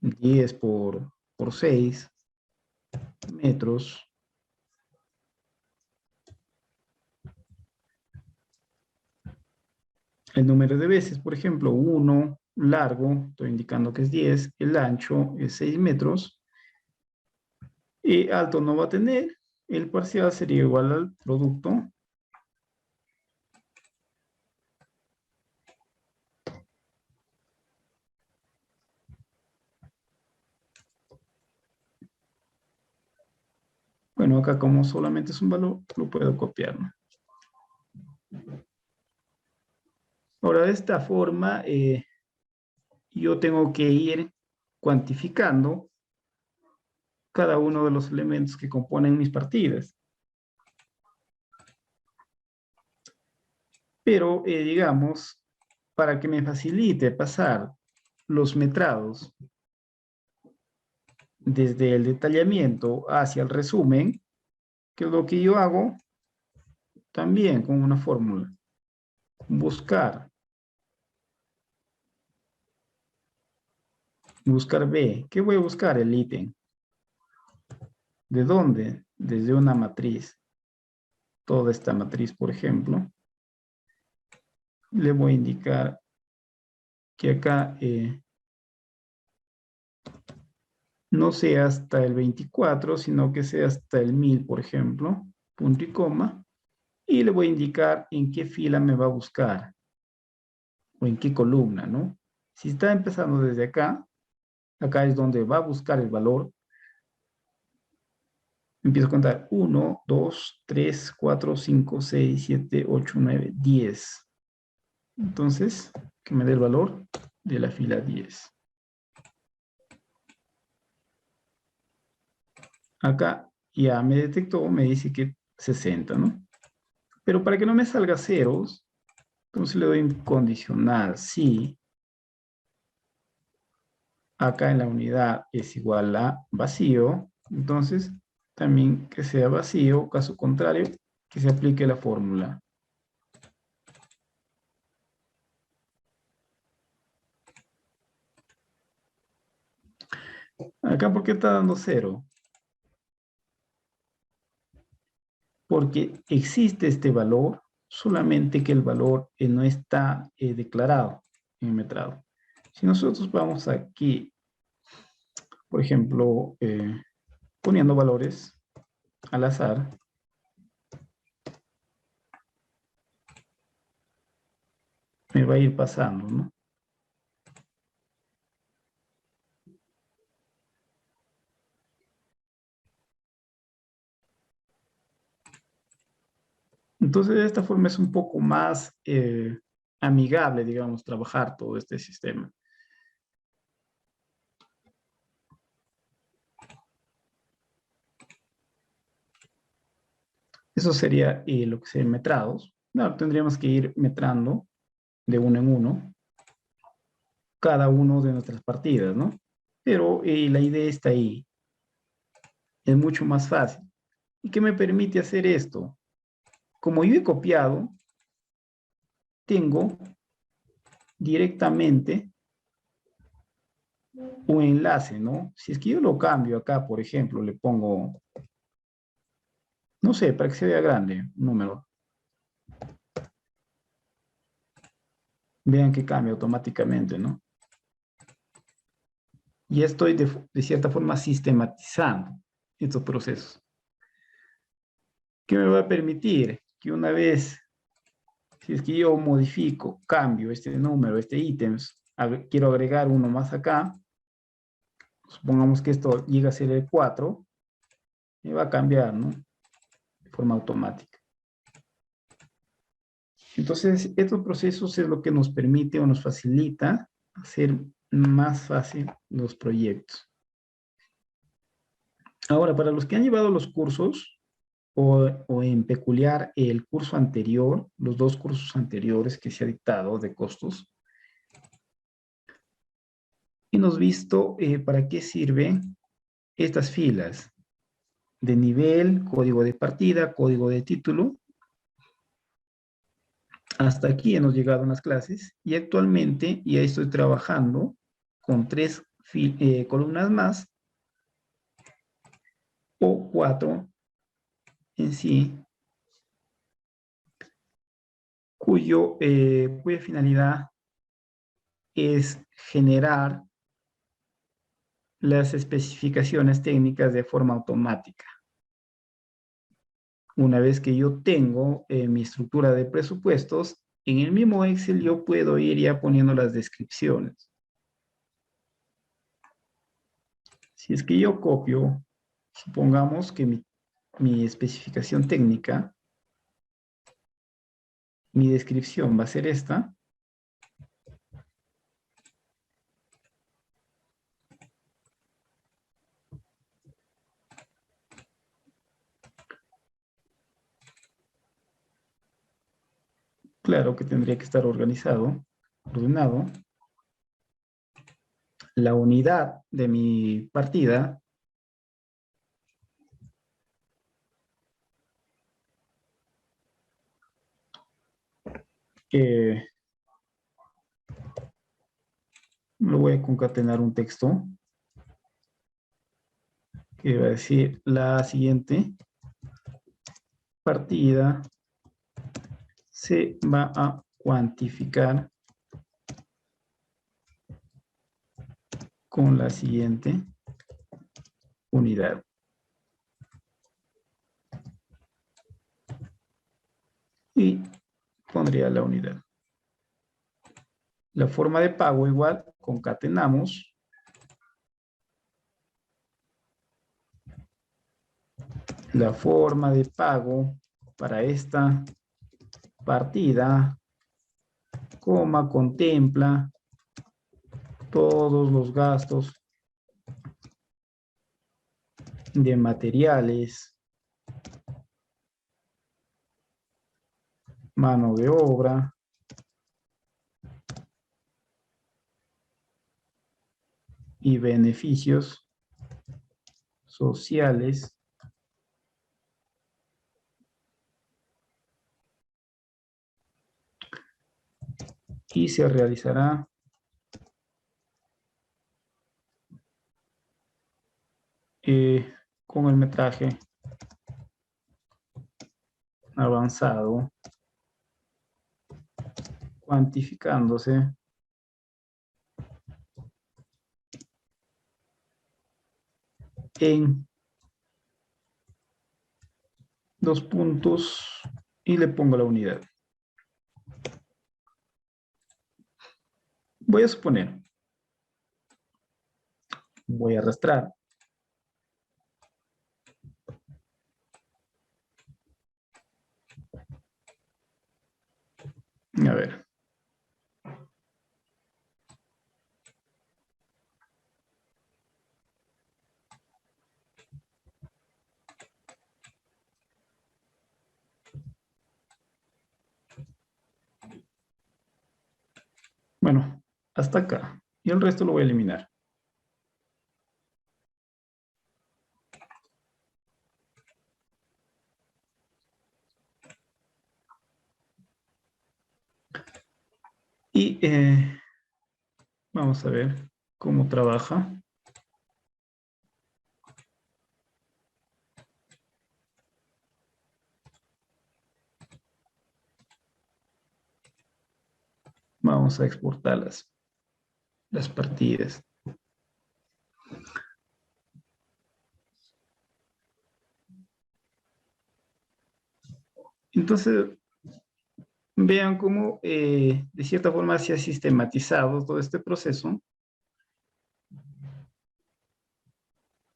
10 por 6 metros. El número de veces, por ejemplo, 1, largo, estoy indicando que es 10, el ancho es 6 metros, y alto no va a tener, el parcial sería igual al producto. Bueno, acá como solamente es un valor, lo puedo copiar, ¿no? Ahora, de esta forma, yo tengo que ir cuantificando cada uno de los elementos que componen mis partidas. Pero, digamos, para que me facilite pasar los metrados desde el detallamiento hacia el resumen, que es lo que yo hago también con una fórmula. Buscar. Buscar B. ¿Qué voy a buscar? El ítem. ¿De dónde? Desde una matriz. Toda esta matriz, por ejemplo. Le voy a indicar que acá no sea hasta el 24, sino que sea hasta el 1000, por ejemplo. Punto y coma. Y le voy a indicar en qué fila me va a buscar. O en qué columna, ¿no? Si está empezando desde acá, acá es donde va a buscar el valor. Empiezo a contar 1, 2, 3, 4, 5, 6, 7, 8, 9, 10. Entonces, que me dé el valor de la fila 10. Acá ya me detectó, me dice que 60, ¿no? Pero para que no me salga ceros, entonces le doy un condicional. Si acá en la unidad es igual a vacío, entonces también que sea vacío, caso contrario, que se aplique la fórmula. Acá, ¿por qué está dando cero? Porque existe este valor, solamente que el valor no está declarado en el metrado. Si nosotros vamos aquí, por ejemplo, poniendo valores al azar, me va a ir pasando, ¿no? Entonces, de esta forma es un poco más amigable, digamos, trabajar todo este sistema. Eso sería lo que serían metrados. No, tendríamos que ir metrando de uno en uno cada uno de nuestras partidas, ¿no? Pero la idea está ahí. Es mucho más fácil. ¿Y qué me permite hacer esto? Como yo he copiado, tengo directamente un enlace, ¿no? Si es que yo lo cambio acá, por ejemplo, le pongo, no sé, para que se vea grande, un número. Vean que cambia automáticamente, ¿no? Y estoy de cierta forma sistematizando estos procesos. ¿Qué me va a permitir? Que una vez, si es que yo modifico, cambio este número, este ítems, quiero agregar uno más acá, supongamos que esto llega a ser el 4, me va a cambiar, ¿no? De forma automática. Entonces, estos procesos es lo que nos permite o nos facilita hacer más fácil los proyectos. Ahora, para los que han llevado los cursos, o en peculiar el curso anterior, los dos cursos anteriores que se ha dictado de costos, hemos visto para qué sirven estas filas de nivel, código de partida, código de título. Hasta aquí hemos llegado en las clases y actualmente ya estoy trabajando con tres columnas más o cuatro en sí, cuya finalidad es generar las especificaciones técnicas de forma automática. Una vez que yo tengo mi estructura de presupuestos, en el mismo Excel yo puedo ir ya poniendo las descripciones. Si es que yo copio, supongamos que mi especificación técnica, mi descripción va a ser esta. Claro que tendría que estar organizado, ordenado. La unidad de mi partida que lo voy a concatenar un texto que va a decir la siguiente partida se va a cuantificar con la siguiente unidad. Y pondría la unidad. La forma de pago igual, concatenamos la forma de pago para esta partida, coma, contempla todos los gastos de materiales, mano de obra, y beneficios sociales y se realizará con el metraje avanzado, cuantificándose en 2 puntos y le pongo la unidad. Voy a suponer, voy a arrastrar. A ver. Bueno, hasta acá. Y el resto lo voy a eliminar. Y vamos a ver. cómo trabaja. Vamos a exportar las partidas. Entonces, vean cómo de cierta forma se ha sistematizado todo este proceso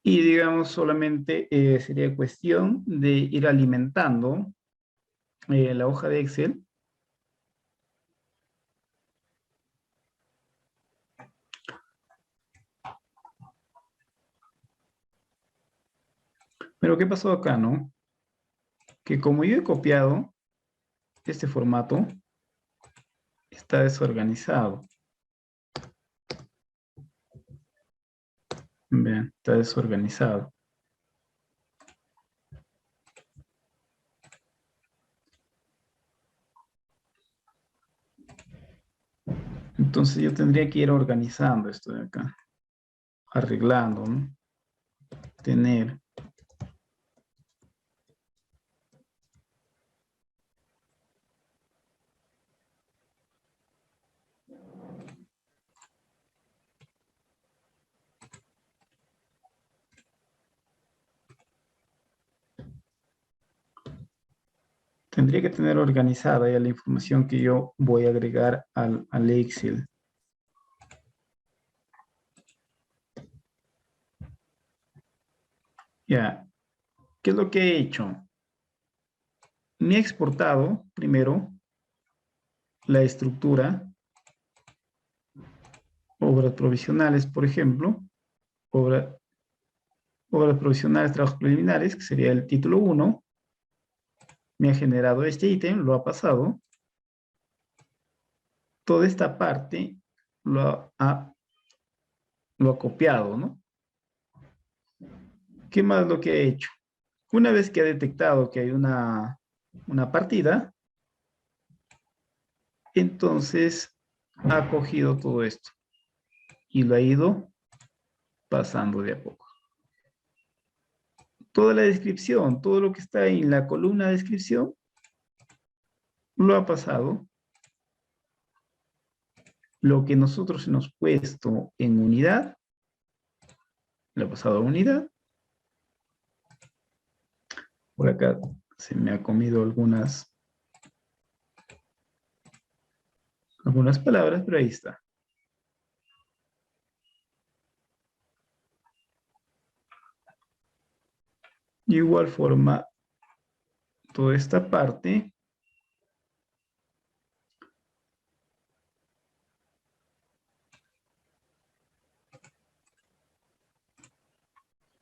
y digamos solamente sería cuestión de ir alimentando la hoja de Excel. Pero ¿qué pasó acá, no? Que como yo he copiado este formato, está desorganizado. Vean, está desorganizado. Entonces yo tendría que ir organizando esto de acá, arreglando, ¿no? Tener. Tendría que tener organizada ya la información que yo voy a agregar al Excel. Ya, ¿qué es lo que he hecho? Me he exportado primero la estructura, obras provisionales, por ejemplo, obras provisionales, trabajos preliminares, que sería el título 1. Me ha generado este ítem, lo ha pasado. Toda esta parte lo ha copiado, ¿no? ¿Qué más lo que ha hecho? Una vez que ha detectado que hay una partida, entonces ha cogido todo esto y lo ha ido pasando de a poco. Toda la descripción, todo lo que está en la columna de descripción, lo ha pasado. Lo que nosotros hemos puesto en unidad, lo ha pasado a unidad. Por acá se me ha comido algunas palabras, pero ahí está. De igual forma, toda esta parte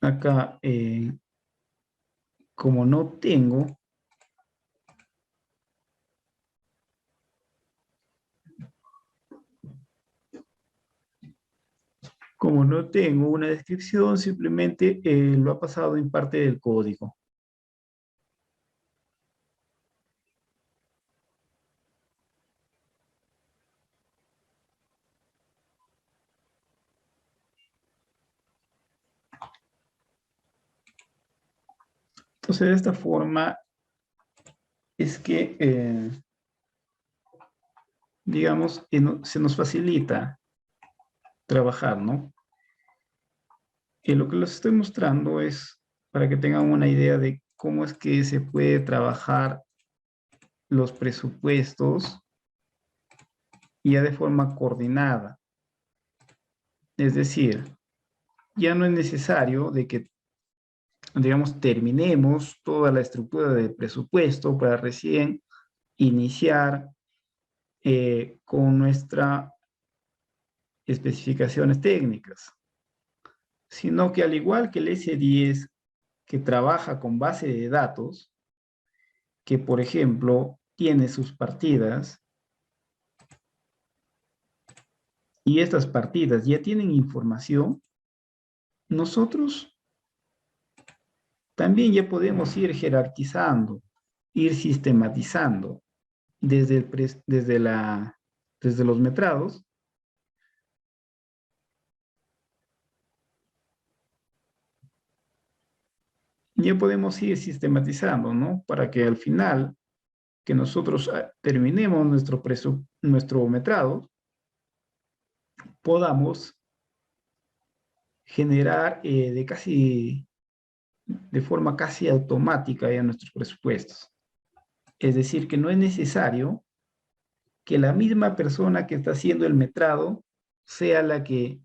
acá, como no tengo una descripción, simplemente lo ha pasado en parte del código. Entonces, de esta forma es que, digamos, se nos facilita trabajar, ¿no? Y lo que les estoy mostrando es para que tengan una idea de cómo es que se puede trabajar los presupuestos ya de forma coordinada. Es decir, ya no es necesario de que, digamos, terminemos toda la estructura del presupuesto para recién iniciar con nuestras especificaciones técnicas, sino que al igual que el S10 que trabaja con base de datos, que por ejemplo tiene sus partidas y estas partidas ya tienen información, nosotros también ya podemos ir jerarquizando, ir sistematizando desde los metrados ya podemos ir sistematizando, ¿no? Para que al final, que nosotros terminemos nuestro metrado, podamos generar de forma casi automática ya nuestros presupuestos. Es decir, que no es necesario que la misma persona que está haciendo el metrado sea la que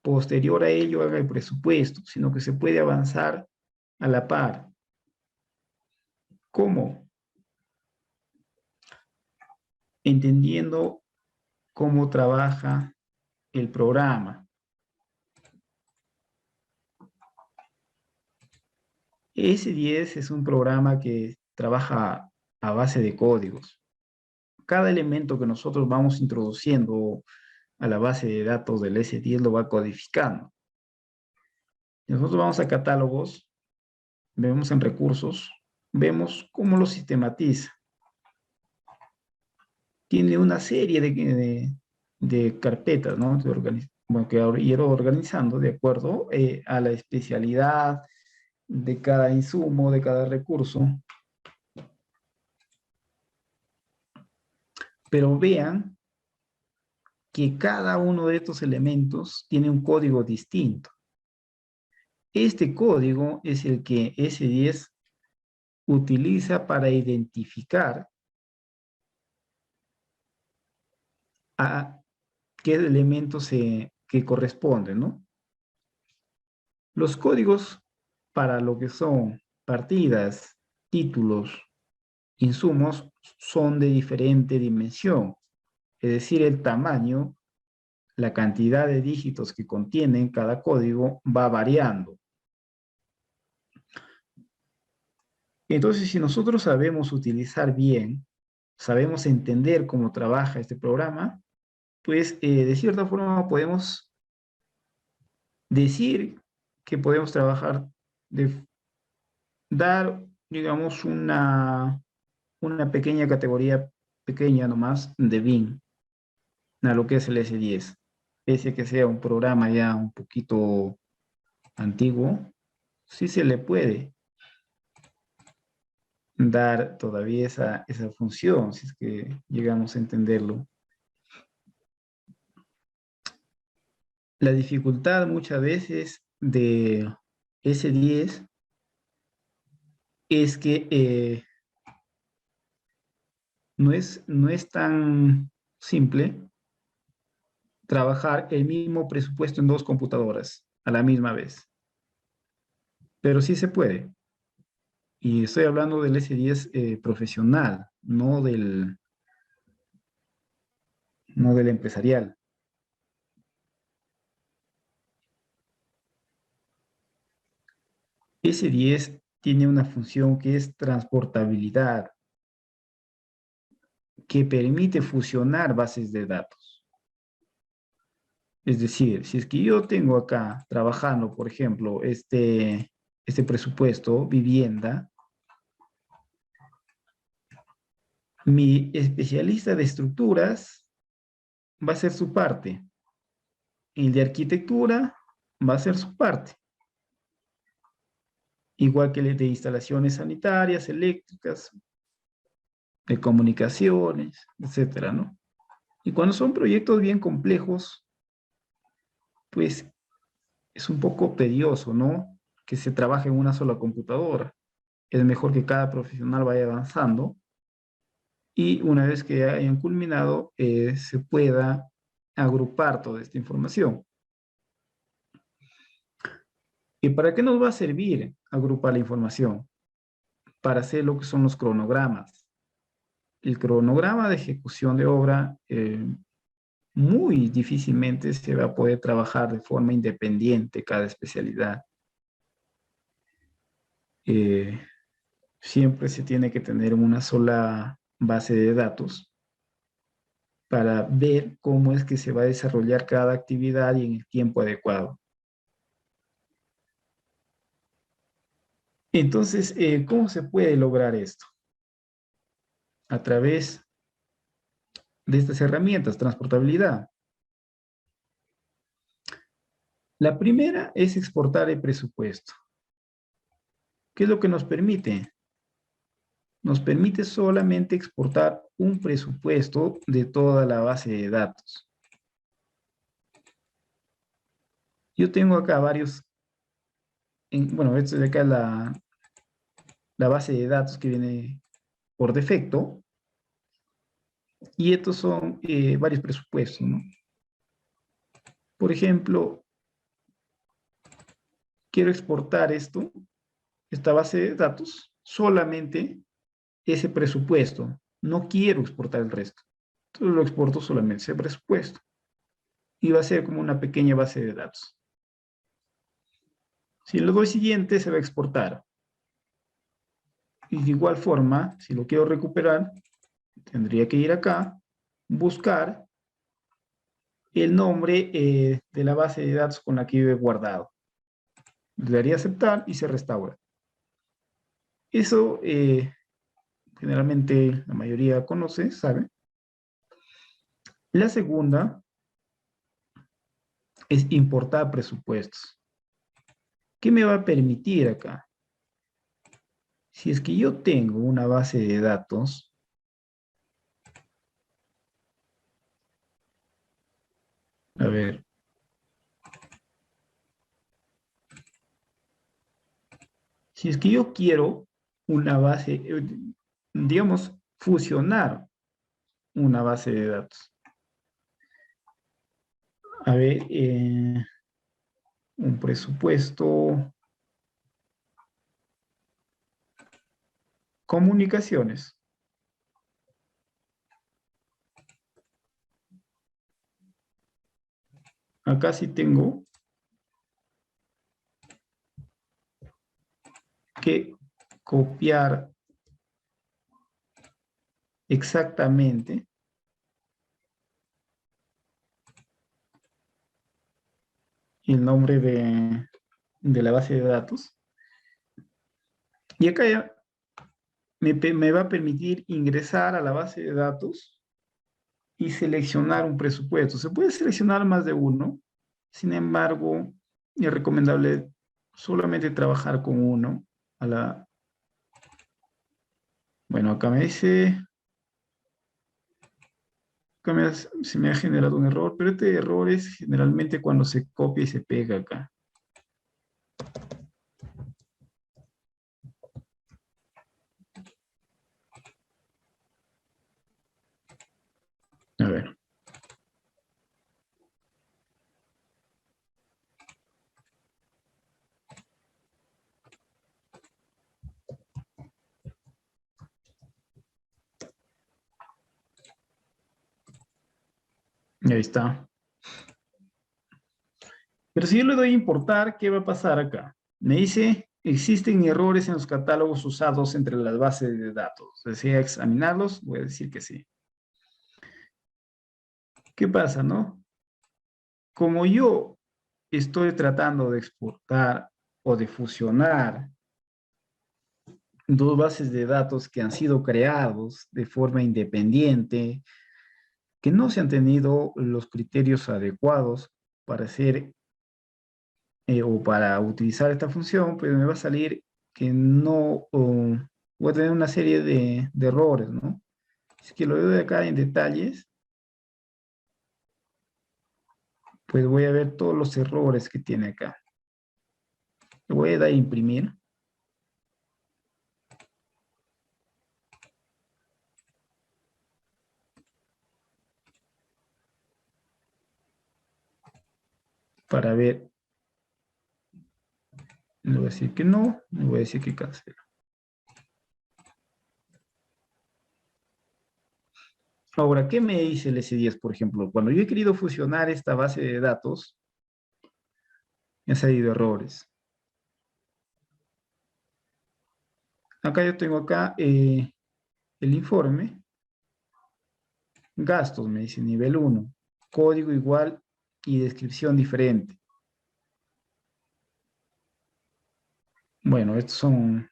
posterior a ello haga el presupuesto, sino que se puede avanzar a la par. ¿Cómo? Entendiendo cómo trabaja el programa. S10 es un programa que trabaja a base de códigos. Cada elemento que nosotros vamos introduciendo a la base de datos del S10 lo va codificando. Nosotros vamos a catálogos, vemos en recursos, vemos cómo lo sistematiza. Tiene una serie de carpetas, ¿no? Bueno, que ir organizando de acuerdo a la especialidad de cada insumo, de cada recurso. Pero vean que cada uno de estos elementos tiene un código distinto. Este código es el que S10 utiliza para identificar a qué elementos que corresponden, ¿no? Los códigos para lo que son partidas, títulos, insumos, son de diferente dimensión. Es decir, el tamaño, la cantidad de dígitos que contienen cada código va variando. Entonces, si nosotros sabemos utilizar bien, sabemos entender cómo trabaja este programa, pues de cierta forma podemos decir que podemos trabajar, dar, digamos, una pequeña categoría, pequeña nomás, de BIM a lo que es el S10. Pese a que sea un programa ya un poquito antiguo, sí se le puede dar todavía esa función, si es que llegamos a entenderlo. La dificultad muchas veces de S10 es que no es tan simple trabajar el mismo presupuesto en dos computadoras a la misma vez, pero sí se puede. Y estoy hablando del S10 profesional, no del empresarial. S10 tiene una función que es transportabilidad, que permite fusionar bases de datos. Es decir, si es que yo tengo acá trabajando, por ejemplo, este presupuesto, vivienda, mi especialista de estructuras va a ser su parte. El de arquitectura va a ser su parte. Igual que el de instalaciones sanitarias, eléctricas, de comunicaciones, etcétera, ¿no? Y cuando son proyectos bien complejos, pues es un poco tedioso, ¿no? Que se trabaje en una sola computadora. Es mejor que cada profesional vaya avanzando y una vez que hayan culminado, se pueda agrupar toda esta información. ¿Y para qué nos va a servir agrupar la información? Para hacer lo que son los cronogramas. El cronograma de ejecución de obra muy difícilmente se va a poder trabajar de forma independiente cada especialidad. Eh, Siempre se tiene que tener una sola base de datos para ver cómo es que se va a desarrollar cada actividad y en el tiempo adecuado. Entonces, ¿cómo se puede lograr esto? A través de estas herramientas, transportabilidad. La primera es exportar el presupuesto. ¿Qué es lo que nos permite? Nos permite solamente exportar un presupuesto de toda la base de datos. Yo tengo acá varios, bueno, esto de acá es la base de datos que viene por defecto, y estos son varios presupuestos, ¿no? Por ejemplo, quiero exportar esta base de datos, solamente ese presupuesto. No quiero exportar el resto. Entonces lo exporto solamente ese presupuesto. Y va a ser como una pequeña base de datos. Si le doy siguiente, se va a exportar. Y de igual forma, si lo quiero recuperar, tendría que ir acá, buscar el nombre de la base de datos con la que yo he guardado. Le daría aceptar y se restaura. Eso generalmente la mayoría conoce, sabe. La segunda es importar presupuestos. ¿Qué me va a permitir acá? Si es que yo tengo una base de datos, a ver, si es que yo quiero una base, digamos, fusionar una base de datos. A ver, un presupuesto, comunicaciones. Acá sí tengo que copiar exactamente el nombre de la base de datos. Y acá ya me va a permitir ingresar a la base de datos y seleccionar un presupuesto. Se puede seleccionar más de uno, sin embargo, es recomendable solamente trabajar con uno. Bueno, acá me dice, se me ha generado un error, pero este error es generalmente cuando se copia y se pega acá. A ver. Y ahí está. Pero si yo le doy a importar, ¿qué va a pasar acá? Me dice, existen errores en los catálogos usados entre las bases de datos. ¿Desea examinarlos? Voy a decir que sí. ¿Qué pasa, no? Como yo estoy tratando de exportar o de fusionar dos bases de datos que han sido creados de forma independiente, que no se han tenido los criterios adecuados para hacer o para utilizar esta función, pues me va a salir que no, voy a tener una serie de errores, ¿no? Si es que lo veo de acá en detalles, pues voy a ver todos los errores que tiene acá. Le voy a dar a imprimir. Para ver, le voy a decir que no, le voy a decir que cancelo. Ahora, ¿qué me dice el S10, por ejemplo? Cuando yo he querido fusionar esta base de datos, me han salido errores. Acá yo tengo acá el informe. Gastos, me dice nivel 1. Código igual y descripción diferente. Bueno, estos son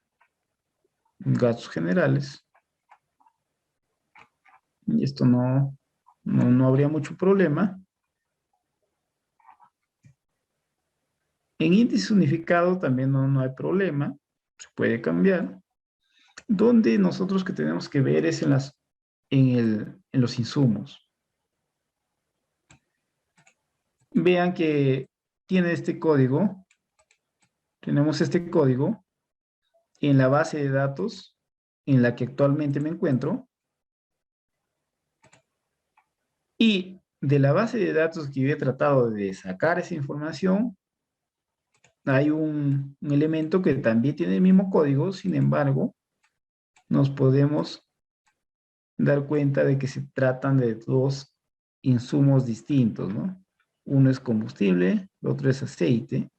gastos generales. Y esto no habría mucho problema. En índice unificado también no hay problema. se puede cambiar, donde nosotros que tenemos que ver es en los insumos. Vean que tiene este código, tenemos este código en la base de datos en la que actualmente me encuentro, y de la base de datos que yo he tratado de sacar esa información, hay un elemento que también tiene el mismo código. Sin embargo, nos podemos dar cuenta de que se tratan de dos insumos distintos, ¿no? Uno es combustible, el otro es aceite.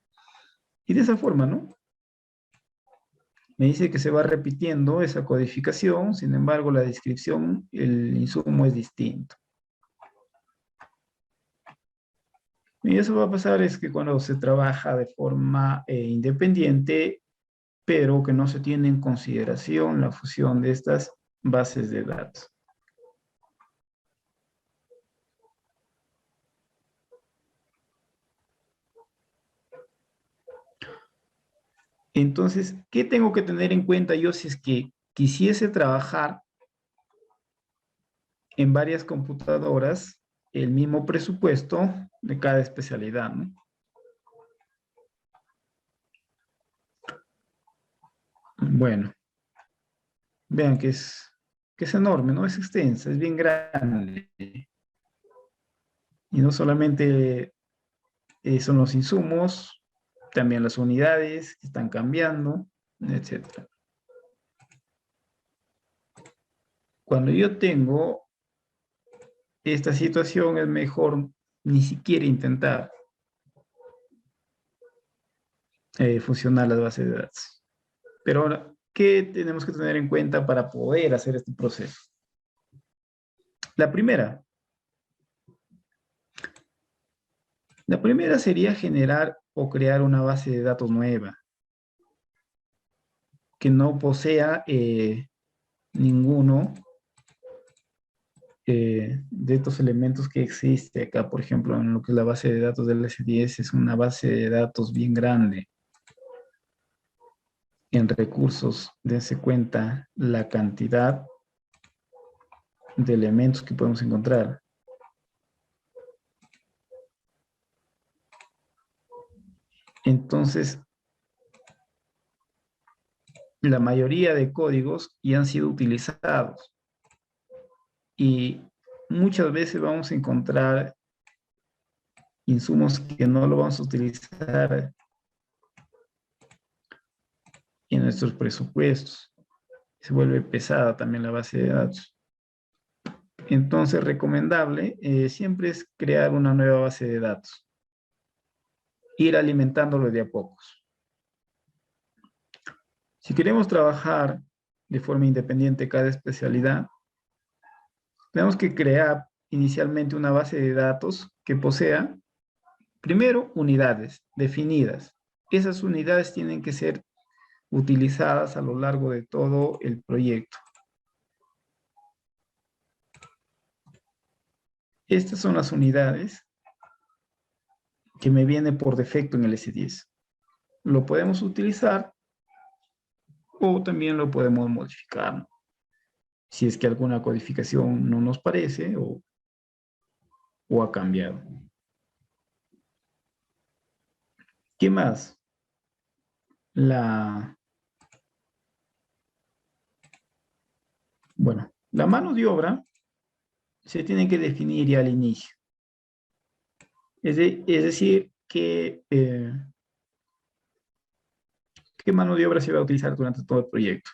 Y de esa forma, ¿no? Me dice que se va repitiendo esa codificación, sin embargo, la descripción, el insumo es distinto. Y eso va a pasar es que cuando se trabaja de forma independiente, pero que no se tiene en consideración la fusión de estas bases de datos. Entonces, ¿qué tengo que tener en cuenta yo si es que quisiese trabajar en varias computadoras el mismo presupuesto de cada especialidad, ¿no? Bueno, vean que es enorme, ¿no? Es extensa, es bien grande. Y no solamente son los insumos, también las unidades que están cambiando, etcétera. Cuando yo tengo esta situación, es mejor ni siquiera intentar fusionar las bases de datos. Pero ahora, ¿qué tenemos que tener en cuenta para poder hacer este proceso? La primera sería generar o crear una base de datos nueva que no posea ninguno de estos elementos que existe acá. Por ejemplo, en lo que es la base de datos del S10, es una base de datos bien grande. En recursos, dense cuenta la cantidad de elementos que podemos encontrar. Entonces, la mayoría de códigos ya han sido utilizados y muchas veces vamos a encontrar insumos que no lo vamos a utilizar en nuestros presupuestos. Se vuelve pesada también la base de datos. Entonces, recomendable siempre es crear una nueva base de datos. Ir alimentándolo de a pocos. Si queremos trabajar de forma independiente cada especialidad, tenemos que crear inicialmente una base de datos que posea, primero, unidades definidas. Esas unidades tienen que ser utilizadas a lo largo de todo el proyecto. Estas son las unidades que me viene por defecto en el S10. Lo podemos utilizar o también lo podemos modificar, ¿no? Si es que alguna codificación no nos parece o ha cambiado. ¿Qué más? Bueno, la mano de obra se tiene que definir ya al inicio. Es decir, ¿qué mano de obra se va a utilizar durante todo el proyecto?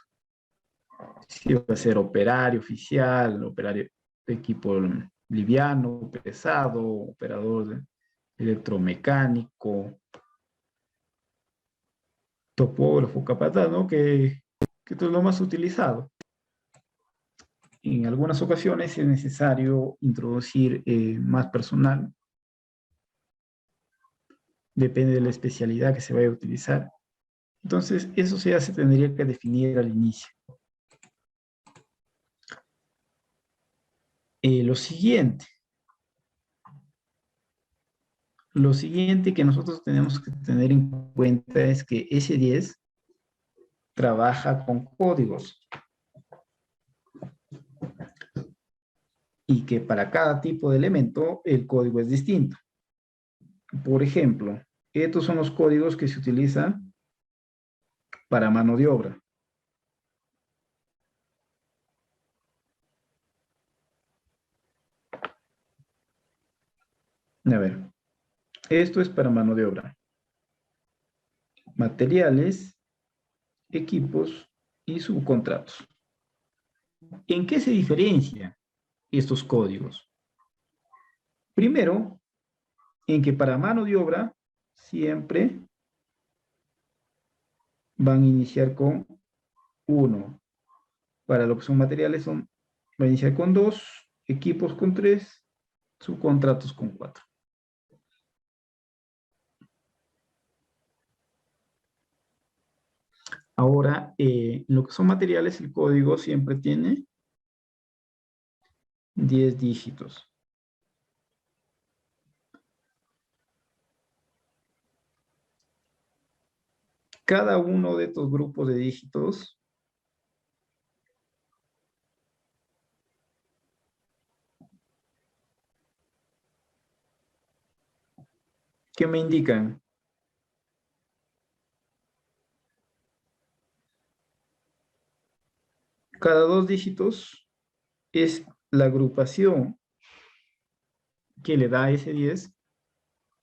Si va a ser operario oficial, operario de equipo liviano, pesado, operador electromecánico, topógrafo, capataz, ¿no? Que esto es lo más utilizado. En algunas ocasiones es necesario introducir más personal. Depende de la especialidad que se vaya a utilizar. Entonces, eso ya se tendría que definir al inicio. Lo siguiente que nosotros tenemos que tener en cuenta es que S10 trabaja con códigos y que para cada tipo de elemento el código es distinto. Por ejemplo, estos son los códigos que se utilizan para mano de obra. A ver, esto es para mano de obra. Materiales, equipos y subcontratos. ¿En qué se diferencian estos códigos? Primero, en que para mano de obra siempre van a iniciar con 1. Para lo que son materiales van a iniciar con 2, equipos con 3, subcontratos con 4. Ahora, en lo que son materiales, el código siempre tiene 10 dígitos. Cada uno de estos grupos de dígitos que me indican cada 2 dígitos es la agrupación que le da ese 10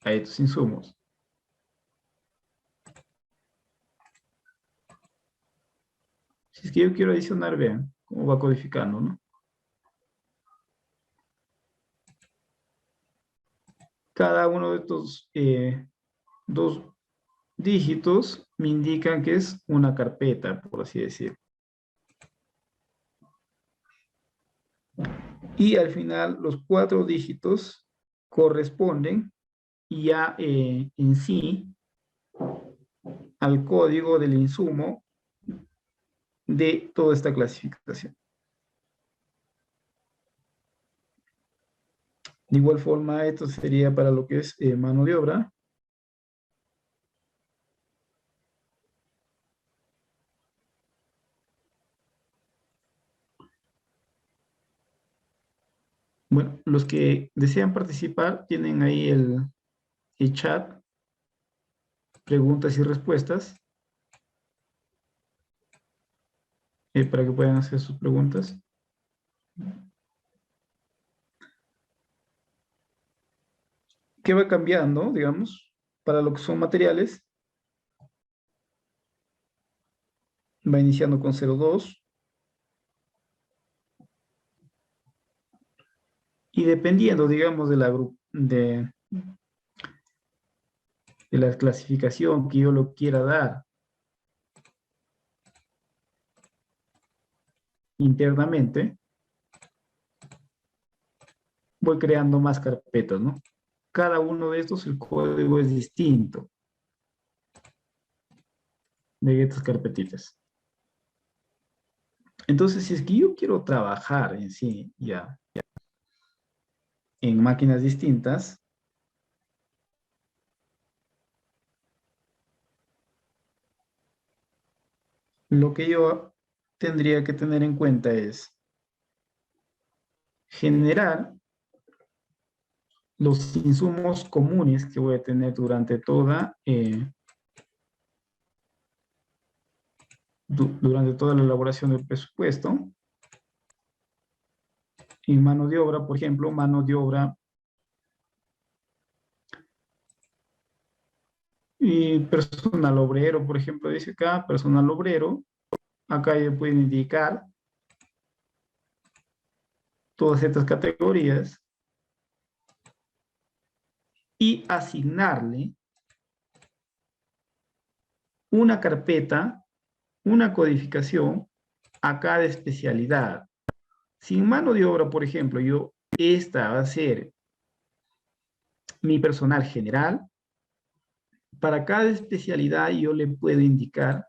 a estos insumos. Si es que yo quiero adicionar, vean cómo va codificando, ¿no? Cada uno de estos 2 dígitos me indican que es una carpeta, por así decirlo. Y al final los 4 dígitos corresponden ya en sí al código del insumo de toda esta clasificación. De igual forma, esto sería para lo que es mano de obra. Bueno, los que desean participar tienen ahí el chat, preguntas y respuestas, para que puedan hacer sus preguntas. ¿Qué va cambiando, digamos, para lo que son materiales? Va iniciando con 0,2. Y dependiendo, digamos, de la clasificación que yo lo quiera dar internamente, voy creando más carpetas, ¿no? Cada uno de estos, el código es distinto de estas carpetitas. Entonces, si es que yo quiero trabajar en sí ya en máquinas distintas, lo que yo tendría que tener en cuenta es generar los insumos comunes que voy a tener durante durante toda la elaboración del presupuesto. En mano de obra, por ejemplo, mano de obra y personal obrero, por ejemplo, dice acá, personal obrero. Acá ya pueden indicar todas estas categorías y asignarle una carpeta, una codificación a cada especialidad. Sin mano de obra, por ejemplo, esta va a ser mi personal general. Para cada especialidad yo le puedo indicar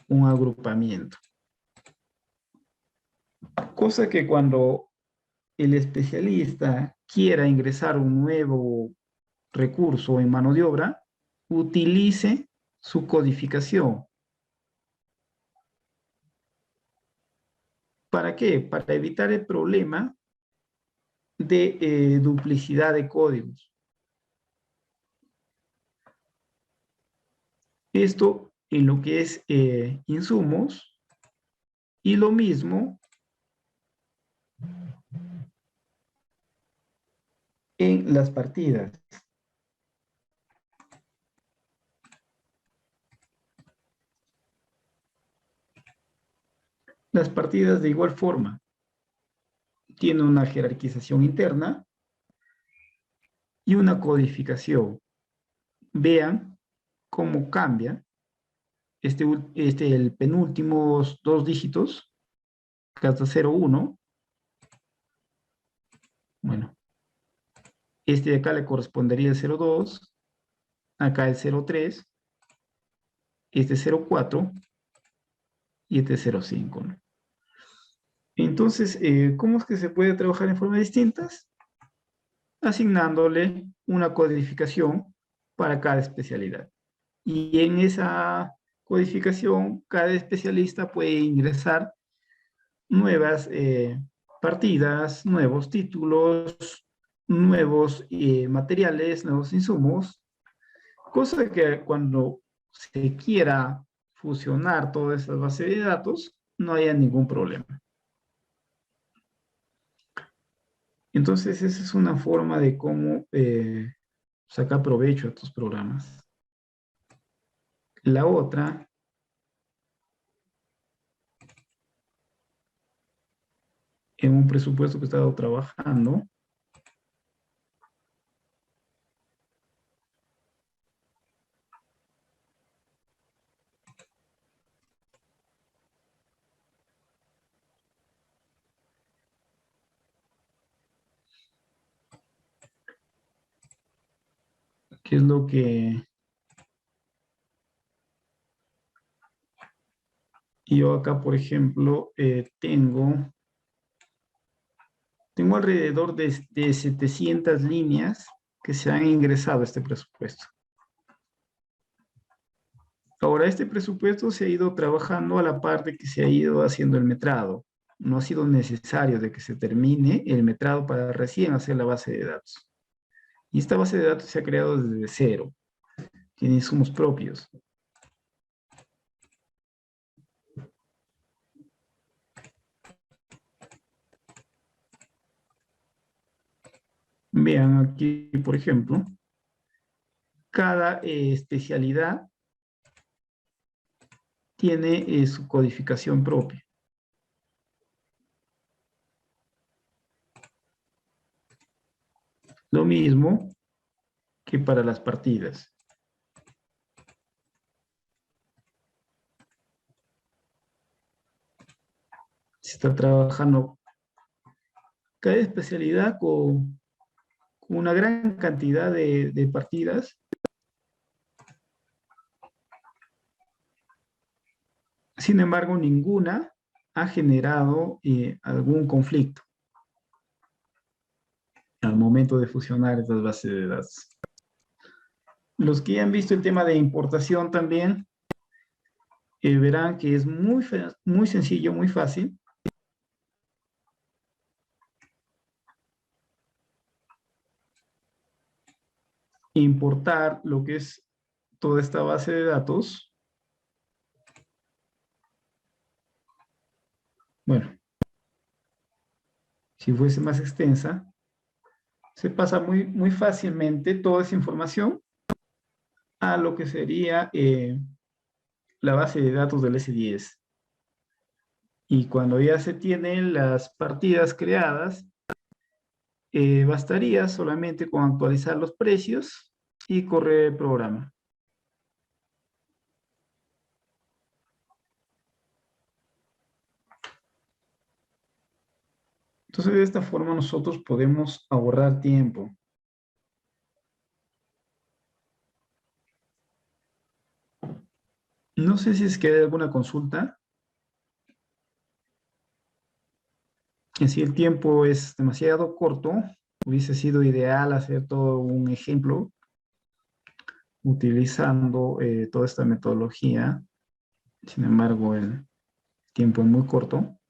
un agrupamiento. Cosa que cuando el especialista quiera ingresar un nuevo recurso en mano de obra, utilice su codificación. ¿Para qué? Para evitar el problema de duplicidad de códigos. Esto en lo que es insumos, y lo mismo en las partidas. Las partidas de igual forma tienen una jerarquización interna y una codificación. Vean cómo cambia el penúltimos dos dígitos, hasta 0,1. Bueno, este de acá le correspondería el 0,2, acá el 0,3, este 0,4 y este 0,5, ¿no? Entonces, ¿cómo es que se puede trabajar en formas distintas? Asignándole una codificación para cada especialidad. Y en esa codificación, cada especialista puede ingresar nuevas partidas, nuevos títulos, nuevos materiales, nuevos insumos, cosa que cuando se quiera fusionar todas esas bases de datos, no haya ningún problema. Entonces, esa es una forma de cómo sacar provecho a estos programas. La otra, en un presupuesto que he estado trabajando, que es lo que yo acá, por ejemplo, tengo alrededor de 700 líneas que se han ingresado a este presupuesto. Ahora, este presupuesto se ha ido trabajando a la par de que se ha ido haciendo el metrado. No ha sido necesario de que se termine el metrado para recién hacer la base de datos. Y esta base de datos se ha creado desde cero. Tiene insumos propios. Vean aquí, por ejemplo, cada especialidad tiene su codificación propia. Lo mismo que para las partidas. Se está trabajando cada especialidad con una gran cantidad de partidas. Sin embargo, ninguna ha generado algún conflicto al momento de fusionar estas bases de datos. Los que han visto el tema de importación también verán que es muy sencillo, muy fácil. Importar lo que es toda esta base de datos. Bueno, si fuese más extensa, se pasa muy fácilmente toda esa información a lo que sería la base de datos del S10. Y cuando ya se tienen las partidas creadas, bastaría solamente con actualizar los precios y correr el programa. Entonces, de esta forma nosotros podemos ahorrar tiempo. No sé si es que hay alguna consulta. En si el tiempo es demasiado corto, hubiese sido ideal hacer todo un ejemplo utilizando toda esta metodología. Sin embargo, el tiempo es muy corto.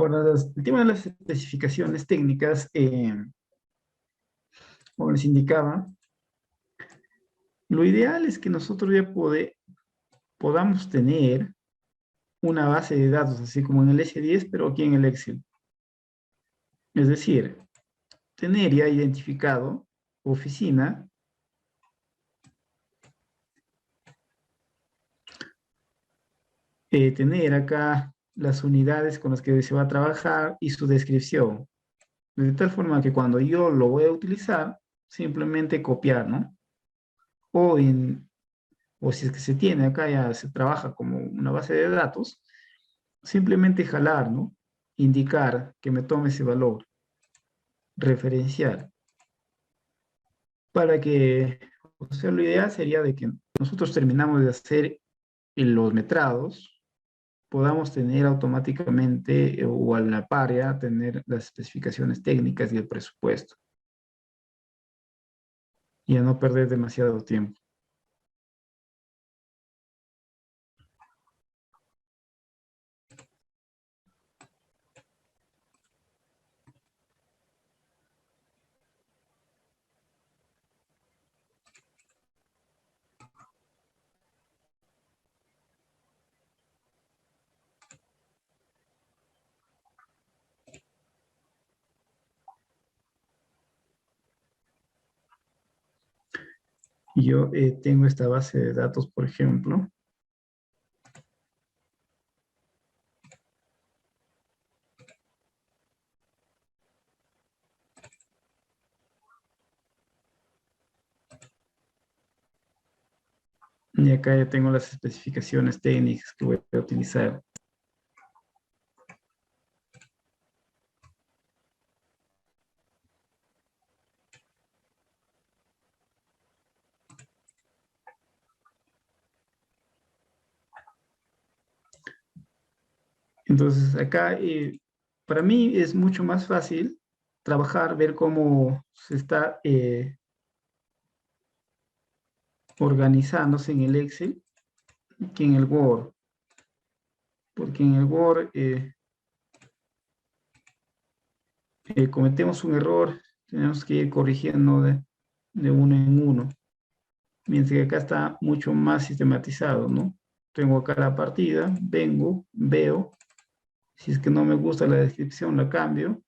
Ahora, el tema de las especificaciones técnicas, como les indicaba, lo ideal es que nosotros ya podamos tener una base de datos, así como en el S10, pero aquí en el Excel. Es decir, tener ya identificado oficina, tener acá las unidades con las que se va a trabajar y su descripción, de tal forma que cuando yo lo voy a utilizar, simplemente copiar, ¿no? O, o si es que se tiene acá, ya se trabaja como una base de datos, simplemente jalar, ¿no? Indicar que me tome ese valor referencial para que, o sea, lo ideal sería de que nosotros terminamos de hacer los metrados, podamos tener automáticamente o a la par ya tener las especificaciones técnicas y el presupuesto y a no perder demasiado tiempo. Yo tengo esta base de datos, por ejemplo, y acá ya tengo las especificaciones técnicas que voy a utilizar. Entonces, acá para mí es mucho más fácil trabajar, ver cómo se está organizándose en el Excel que en el Word, porque en el Word cometemos un error, tenemos que ir corrigiendo de uno en uno, mientras que acá está mucho más sistematizado, ¿no? Tengo acá la partida, vengo, veo, si es que no me gusta la descripción, la cambio.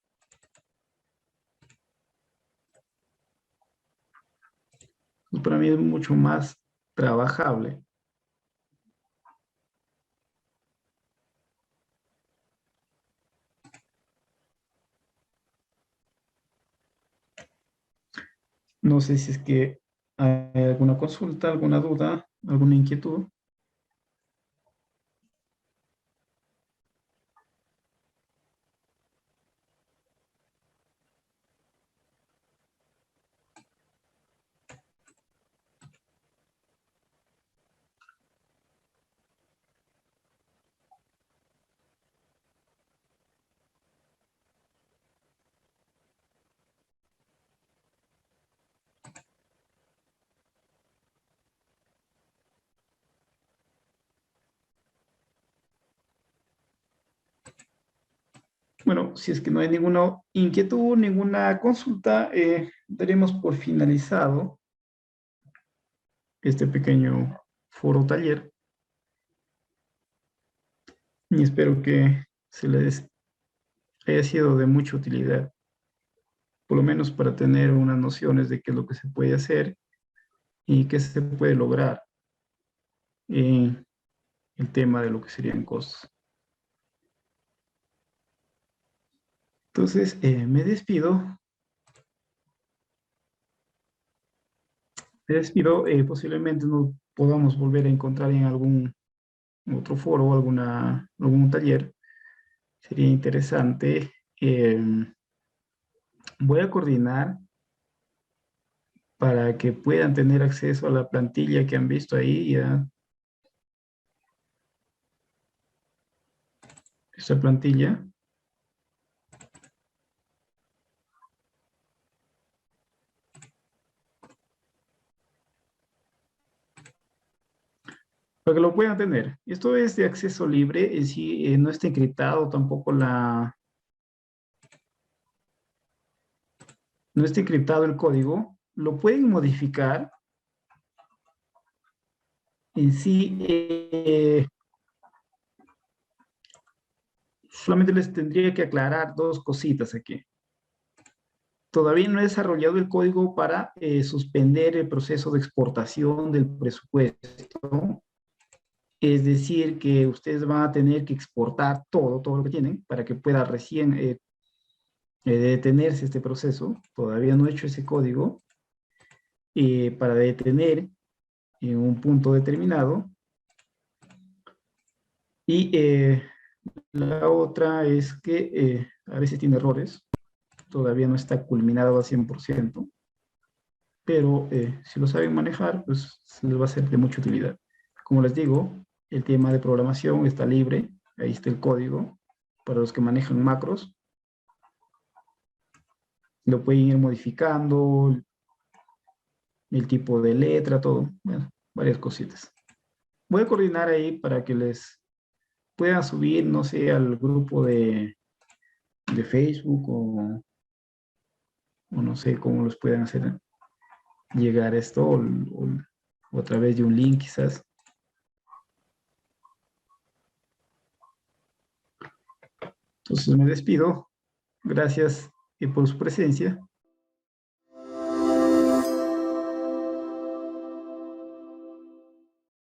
Pues para mí es mucho más trabajable. No sé si es que hay alguna consulta, alguna duda, alguna inquietud. Bueno, si es que no hay ninguna inquietud, ninguna consulta, daremos por finalizado este pequeño foro taller y espero que se les haya sido de mucha utilidad, por lo menos para tener unas nociones de qué es lo que se puede hacer y qué se puede lograr en el tema de lo que serían costos. Entonces, me despido, posiblemente nos podamos volver a encontrar en algún otro foro o algún taller. Sería interesante. Voy a coordinar para que puedan tener acceso a la plantilla que han visto ahí, ya, esta plantilla, para que lo puedan tener. Esto es de acceso libre, en sí no está encriptado tampoco la, no está encriptado el código, lo pueden modificar en sí. Solamente les tendría que aclarar dos cositas aquí. Todavía no he desarrollado el código para suspender el proceso de exportación del presupuesto. Es decir, que ustedes van a tener que exportar todo lo que tienen para que pueda recién detenerse este proceso. Todavía no he hecho ese código para detener en un punto determinado. Y la otra es que a veces tiene errores. Todavía no está culminado al 100%, pero si lo saben manejar, pues se les va a ser de mucha utilidad. Como les digo, el tema de programación está libre, ahí está el código, para los que manejan macros, lo pueden ir modificando, el tipo de letra, todo, bueno, varias cositas. Voy a coordinar ahí para que les puedan subir, no sé, al grupo de Facebook o no sé cómo los puedan hacer llegar esto o a través de un link quizás. Entonces me despido. Gracias por su presencia.